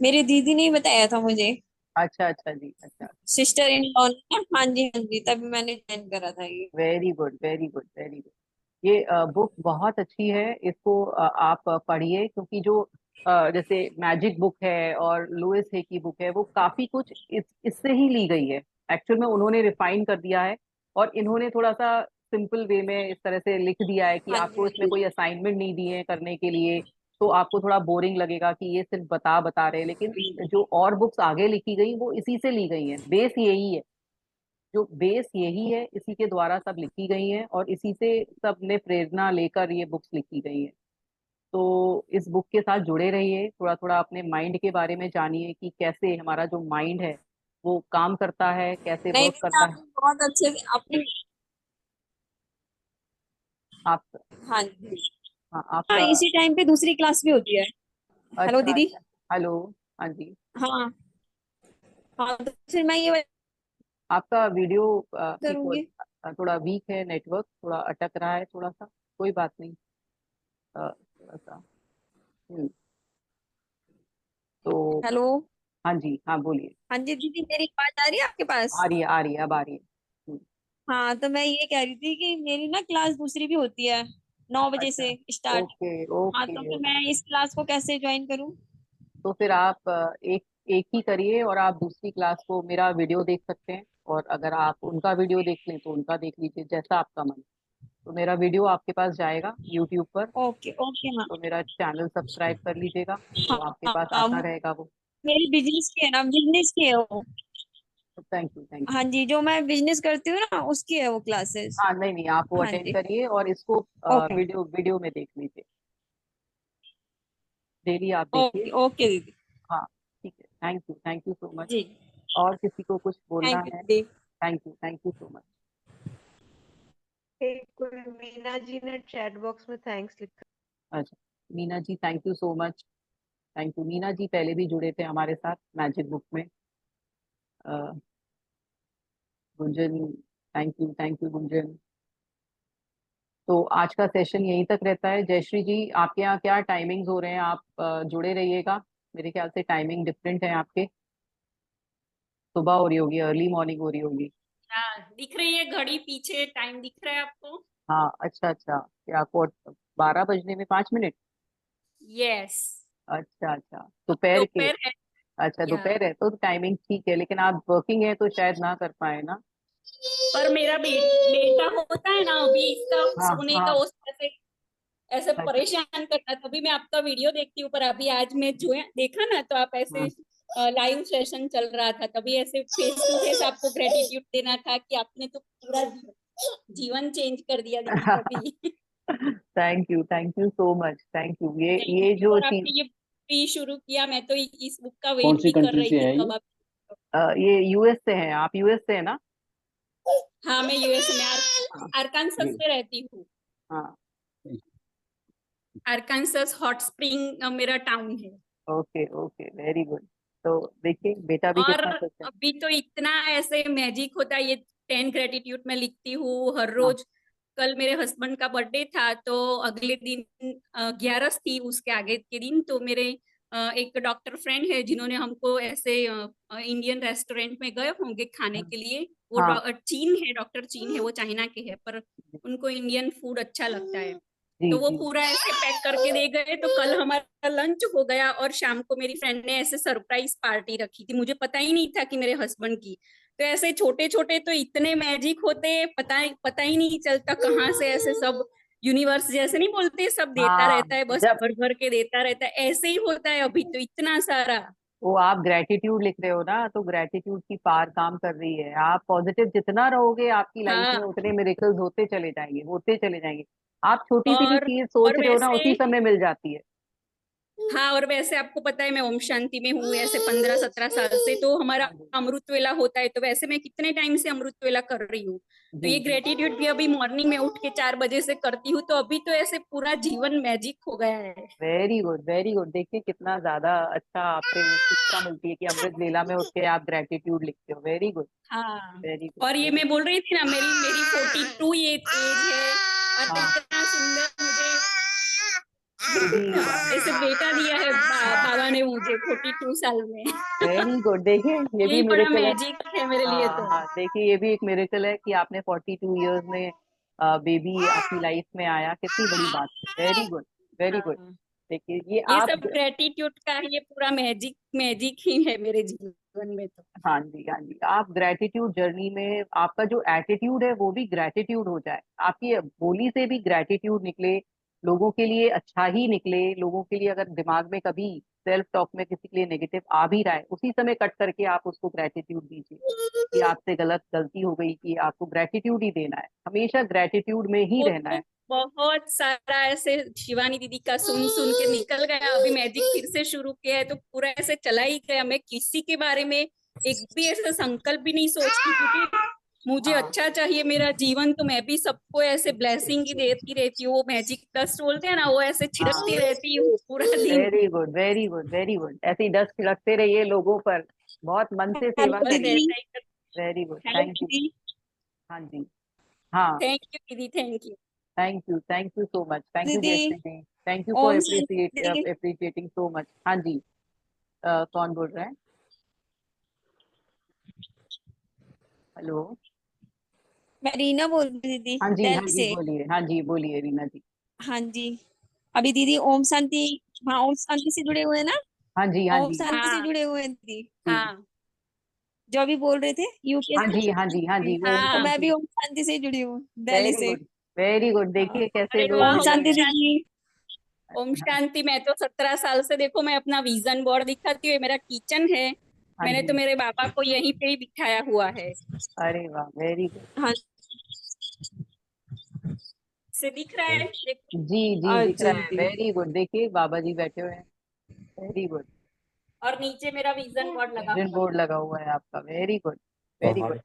मेरी दीदी ने ही बताया था मुझे, अच्छा अच्छा जी, अच्छा। सिस्टर इन लॉ ने। हाँ जी हाँ जी, तभी मैंने ज्वाइन करा था ये। Very good very good very good. ये बुक बहुत अच्छी है, इसको आप पढ़िए, क्योंकि जो जैसे मैजिक बुक है और लुइस हे की बुक है, वो काफी कुछ इससे ही ली गई है। एक्चुअल में उन्होंने रिफाइन कर दिया है, और इन्होंने थोड़ा सा सिंपल वे में इस तरह से लिख दिया है कि हाँ जी आपको हाँ इसमें जी। कोई असाइनमेंट नहीं दिए हैं करने के लिए, तो आपको थोड़ा बोरिंग लगेगा कि ये सिर्फ बता बता रहे हैं, लेकिन जो और बुक्स आगे लिखी गई वो इसी से ली गई हैं, बेस यही है, जो बेस यही है, इसी के द्वारा सब लिखी गई हैं, और इसी से सब ने प्रेरणा लेकर ये बुक्स लिखी गई हैं। तो इस बुक के साथ जुड़े रहिए, थोड़ा थोड़ा अपने माइंड के बारे में जानिए कि कैसे हमारा जो माइंड है वो काम करता है, कैसे नहीं वर्क दीदी, करता है। आपने बहुत अच्छे से आपने। आप, हाँ जी। हाँ हाँ, आपका, इसी टाइम पे दूसरी क्लास भी होती है। हेलो अच्छा दीदी। अच्छा, हेलो, हाँ जी। हाँ हाँ, तो फिर मैं ये आपका वीडियो की करूंगी। थोड़ा वीक है, नेटवर्क थोड़ा अटक रहा है थोड़ा सा, कोई बात नहीं, थोड़ा सा। तो हेलो। हाँ जी, हाँ बोलिए। हाँ जी दीदी, मेरी आवाज आ रही है आपके पास? आ रही है, आ रही है, अब आ रही है। हाँ, तो मैं ये कह रही थी कि मेरी ना क्लास दूसरी भी होती है, 9 बजे अच्छा, से स्टार्ट। ओके हाँ, ओके तो फिर ओके। मैं इस क्लास को कैसे ज्वाइन करूँ? तो फिर आप एक एक ही करिए, और आप दूसरी क्लास को मेरा वीडियो देख सकते हैं, और अगर आप उनका वीडियो देख लें तो उनका देख लीजिए, जैसा आपका मन। तो मेरा वीडियो आपके पास जाएगा यूट्यूब पर, ओके ओके। हाँ तो मेरा चैनल सब्सक्राइब कर लीजिएगा, तो हाँ आपके हाँ, पास आता रहेगा वो। मेरी बिजनेस की है ना, बिजनेस की है वो। थैंक यू थैंक हाँ यू। जी, जो मैं बिजनेस करती हूँ ना, उसकी है वो क्लासेस। हाँ नहीं नहीं, आप वो हाँ अटेंड जी। करिए, और इसको ओके वीडियो वीडियो में देख लीजिए, डेली आप देखिए। ओके ओके दीदी। हाँ ठीक है, थैंक यू सो मच। जी, और किसी को कुछ बोलना थैंक यू है? दीदी। Thank you so much. एक मीना जी ने चैट बॉक्स में थैंक्स लिखा। अच्छा, Meena ji thank you so much. Thank you Meena ji, पहले भी जुड़े थे हमारे साथ मैजिक बुक में। अ, गुंजन, थैंक यू गुंजन। तो आज का सेशन यहीं तक रहता है। जयश्री जी आपके यहाँ क्या टाइमिंग्स हो रहे हैं? आप जुड़े रहिएगा, मेरे ख्याल से टाइमिंग डिफरेंट है आपके, सुबह हो रही होगी, अर्ली मॉर्निंग हो रही होगी। हाँ दिख रही है घड़ी पीछे, टाइम दिख रहा है आपको? हाँ अच्छा अच्छा, क्या आपको 12 बजने में 5 मिनट? यस। अच्छा अच्छा, दोपहर के, दोपहर है। अच्छा या दोपहर है तो टाइमिंग ठीक है, लेकिन आप वर्किंग है तो शायद ना कर पाए ना। पर मेरा बेटा होता है ना अभी, इसका हाँ सोने का हाँ, वो ऐसे ऐसे अच्छा परेशान करता, तभी मैं आपका वीडियो देखती हूँ। पर अभी आज मैं जो है देखा ना, तो आप ऐसे हाँ। लाइव सेशन चल रहा था, तभी ऐसे फेस टू फेस आपको ग्रेटिट्यूड देना था कि आपने तो पूरा जीवन चेंज कर दिया दीदी तभी। Thank you so much, thank you. Thank ये यू। जो और चीज, आपने ये भी शुरू किया, मैं तो इस बुक का कौन वेट सी भी कर कंट्री रही से थी है ये? कब आप। ये यूएस से हैं आप? यूएस से है ना? हाँ मैं यूएस में हाँ अरकानसस ये, में रहती हूँ। हाँ, आरकांसस हॉट स्प्रिंग मेरा टाउन है। Okay okay, very good. तो देखिए बेटा भी और कितना खुश है। अभी तो इतना ऐसे मैजिक होता है, ये 10 ग्रेटिट्यूड में लिखती हूँ हर हाँ रोज। कल मेरे हस्बैंड का बर्थडे था, तो अगले दिन 11 थी, उसके आगे के दिन तो मेरे एक डॉक्टर फ्रेंड है जिन्होंने हमको ऐसे इंडियन रेस्टोरेंट में गए होंगे खाने के लिए। वो हाँ, चीन है, डॉक्टर चीन है, वो चाइना के है, पर उनको इंडियन फूड अच्छा लगता है। जी तो वो जी। पूरा ऐसे पैक करके दे गए, तो कल हमारा लंच हो गया और शाम को मेरी फ्रेंड ने ऐसे सरप्राइज पार्टी रखी थी, मुझे पता ही नहीं था कि मेरे हस्बैंड की। तो ऐसे छोटे छोटे तो इतने मैजिक होते, पता ही नहीं चलता कहाँ से ऐसे सब यूनिवर्स जैसे नहीं बोलते सब देता हाँ, रहता है, बस जब भर भर के देता रहता है, ऐसे ही होता है अभी तो इतना सारा। वो आप ग्रेटिट्यूड लिख रहे हो ना, तो ग्रेटिट्यूड की पार काम कर रही है। आप पॉजिटिव जितना रहोगे आपकी लाइफ हाँ। में उतने मिरेकल्स होते चले जाएंगे, होते चले जाएंगे। आप छोटी सी भी और चीज सोच और रहे हो ना, वैसे उसी समय मिल जाती है। हाँ, और वैसे आपको पता है मैं ओम शांति में हूँ ऐसे 15-17 साल से, तो हमारा हाँ जी अमृत वेला होता है, तो वैसे मैं कितने टाइम से अमृत वेला कर रही हूँ। तो जी ये जी। ग्रेटिट्यूड भी अभी मॉर्निंग में उठ के 4 बजे से करती हूँ, तो अभी तो ऐसे पूरा जीवन मैजिक हो गया है। Very good very good. देखिए कितना ज्यादा अच्छा आपसे वो शिक्षा मिलती है कि अमृत वेला में उठ के आप ग्रेटिट्यूड लिखते हो। वेरी गुड हाँ। वेरी गुड और ये वेरी। मैं बोल रही थी ना, मेरी मेरी 42 ये एज है, और हाँ, इतना सुंदर मुझे बेबी। ऐसे बेटा दिया है बाबा ने मुझे 42 साल में। Very good. देखिए ये भी यही बड़ा मिरेकल है। मैजिक है मेरे लिए हाँ तो। हाँ, देखिए ये भी एक मिरेकल है कि आपने 42 इयर्स में बेबी आपकी लाइफ में आया। कितनी बड़ी बात है। Very good very good. हाँ, देखिए ये ये आप। सब ग्रेटिट्यूड का ये पूरा मैजिक मैजिक ही है मेरे जीवन में तो। हाँ जी हाँ जी, आप ग्रेटिट्यूड जर्नी में आपका जो एटीट्यूड है वो भी ग्रेटिट्यूड हो जाए, आपकी बोली से भी ग्रेटिट्यूड निकले, लोगों के लिए अच्छा ही निकले। लोगों के लिए अगर दिमाग में कभी सेल्फ टॉक में किसी के लिए नेगेटिव आ भी रहा है, उसी समय कट करके आप उसको ग्रेटिट्यूड दीजिए कि आपसे गलती हो गई, कि आपको ग्रेटिट्यूड ही देना है, हमेशा ग्रेटिट्यूड में ही वो रहना तो है। बहुत सारा ऐसे शिवानी दीदी का सुन सुन के निकल गया, अभी मैजिक फिर से शुरू किया है तो पूरा ऐसे चला ही गया। मैं किसी के बारे में एक भी ऐसा संकल्प भी नहीं सोचती, क्योंकि मुझे हाँ, अच्छा चाहिए मेरा जीवन, तो मैं भी सबको ऐसे ब्लेसिंग ही देती रहती हूँ। वो मैजिक डस्ट बोलते हैं ना, वो ऐसे हाँ, छिड़कती रहती हूँ पूरा दिन। Very good very good very good. ऐसे ही डस्ट छिड़कते रहिए लोगों पर, बहुत मन से सेवा हेलो बस करिए। दीदी। ऐसा ही very good, hello thank you. दीदी। हाँ जी। हाँ, थैंक यू दीदी, thank you. Thank you so much, thank you दीदी Jayashree ji. Thank you for Om Shanti. Appreciating so much. हाँ जी। कौन बोल रहे हैं? हेलो। मैं रीना बोल रही हूँ दीदी, हाँ दिल्ली जी से। बोलिए, हाँ जी बोलिए रीना जी। हाँ जी। अभी दीदी ओम शांति, हाँ ओम शांति से जुड़े हुए हैं ना? हाँ जी हाँ ओम जी शांति से हाँ जुड़े हुए हैं दीदी, जी। हाँ जो अभी बोल रहे थे यूके हाँ से। जी हाँ जी हाँ जी, वो ओम तो हाँ। मैं भी शांति। ओम शांति से ही जुड़ी हूँ, दिल्ली वेरी से। Good very good. हाँ। देखिए कैसे अरे लोग वाह, ओम जुड़े शांति हैं। दीदी। ओम शांति। मैं तो 17 साल से, देखो मैं अपना विजन बोर्ड दिखाती हूँ, ये मेरा किचन है। हाँ मैंने तो जी। मेरे पापा को यहीं पे ही बिठाया हुआ है। अरे वाह, वेरी गुड। हाँ से दिख रहा है देखो। जी जी, दिख अच्छा रहा है। दीदी। Very good. देखिए बाबा जी बैठे हुए हैं। Very good. और नीचे मेरा विजन बोर्ड लगा विजन हुआ है। बोर्ड लगा हुआ है आपका। Very good very good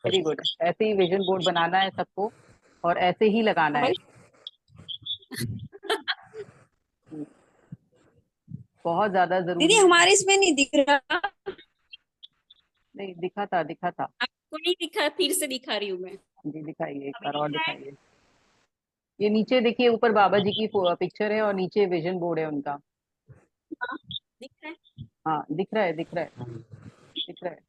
very good. ऐसे ही विजन बोर्ड बनाना है सबको, और ऐसे ही लगाना है। हमारी हम्म, बहुत ज्यादा दीदी जरूरी है। हमारे इसमें नहीं दिख रहा। नहीं, दिखा था दिखा था। आपको नहीं दिखा? फिर से दिखा रही हूँ मैं। जी दिखाइए, एक अभी बार दिख और रहा है? दिखाइए। ये नीचे देखिए, ऊपर बाबा जी की पिक्चर है और नीचे विजन बोर्ड है उनका। हाँ, दिख रहा है। हाँ, दिख रहा है दिख रहा है दिख रहा है।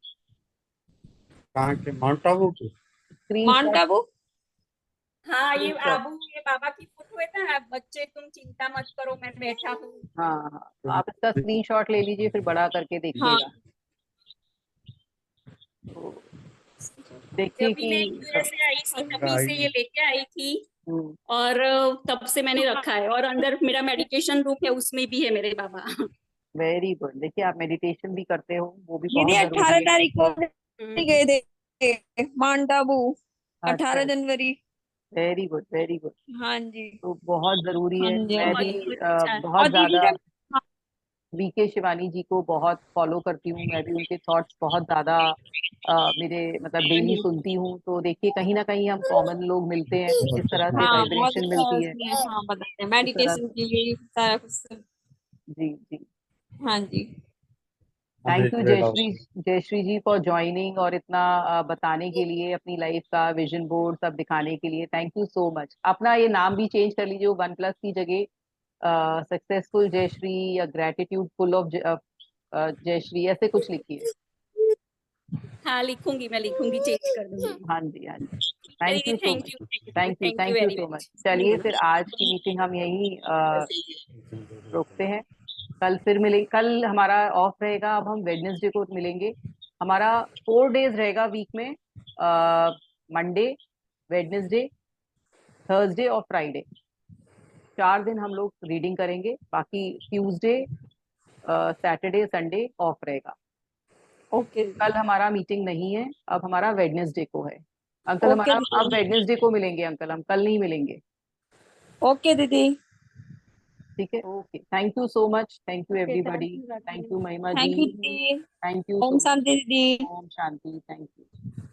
कहाँ के माउंट आबू के? Mount screenshot. आबू। हाँ, ये स्क्रीनशॉट। आबू, ये बाबा की फोटो है ना, बच्चे तुम चिंता मत करो मैं बैठा हूँ। हाँ हाँ, तो आप इसका स्क्रीनशॉट ले लीजिए, फिर बड़ा करके हाँ देखिएगा। तो जब देखिए भी कि मैं यूएसए आई थी तभी से ये लेके आई थी, हम्म, और तब से मैंने रखा है, और अंदर मेरा मेडिटेशन रूम है, उसमें भी है मेरे बाबा। Very good. देखिए आप मेडिटेशन भी करते हो, वो भी दीदी बहुत जरूरी 18 है। तारीख को हम्म। गए थे माउंट आबू, अच्छा, 18 जनवरी। Very good very good. हाँ जी। तो बहुत जरूरी हाँ है। जी हाँ मैं बहुत भी जी। बहुत अच्छा है। बहुत और दीदी ज्यादा। जब, हाँ, वीके शिवानी जी को बहुत फॉलो करती हूँ, मैं भी उनके थॉट्स बहुत ज्यादा मेरे मतलब डेली सुनती हूँ। तो देखिए कहीं ना कहीं हम कॉमन लोग मिलते हैं, इस तरह से हाँ बहुत वाइब्रेशन अच्छा मिलती है। उसमें, हाँ बताते हैं इस तरह मेडिटेशन की भी सारा कुछ जी जी। हाँ जी। Thank you great house. Jayashree ji for joining और इतना बताने के लिए, अपनी लाइफ का विजन बोर्ड सब दिखाने के लिए। Thank you so much. अपना ये नाम भी चेंज कर लीजिए, वन प्लस की जगह सक्सेसफुल जयश्री या ग्रेटिट्यूड फुल ऑफ जयश्री ऐसे कुछ लिखिए। हाँ लिखूंगी, मैं लिखूंगी, चेंज कर दूंगी। हाँ जी हाँ जी। थैंक चलिए, you so thank much. You, thank you, thank you thank you very so much. Much. चलिए फिर आज की मीटिंग हम यहीं रोकते हैं। कल फिर मिले, कल हमारा ऑफ रहेगा, अब हम वेडनेसडे को मिलेंगे। हमारा 4 डेज रहेगा वीक में, मंडे, वेडनेसडे, थर्सडे और फ्राइडे। 4 दिन हम लोग रीडिंग करेंगे, बाकी ट्यूसडे, सैटरडे, संडे ऑफ रहेगा। ओके कल दीदी। हमारा मीटिंग नहीं है, अब हमारा वेडनेसडे को है। अंकल ओके हमारा अब दीदी। वेडनेसडे को मिलेंगे अंकल, हम कल नहीं मिलेंगे। ओके दीदी। ठीक है, okay, thank you so much, thank you okay thank everybody. You thank Rakhi. You Mahima ji. Thank you दीदी। Thank you Om so much. Shanti दीदी। Om Shanti, thank you.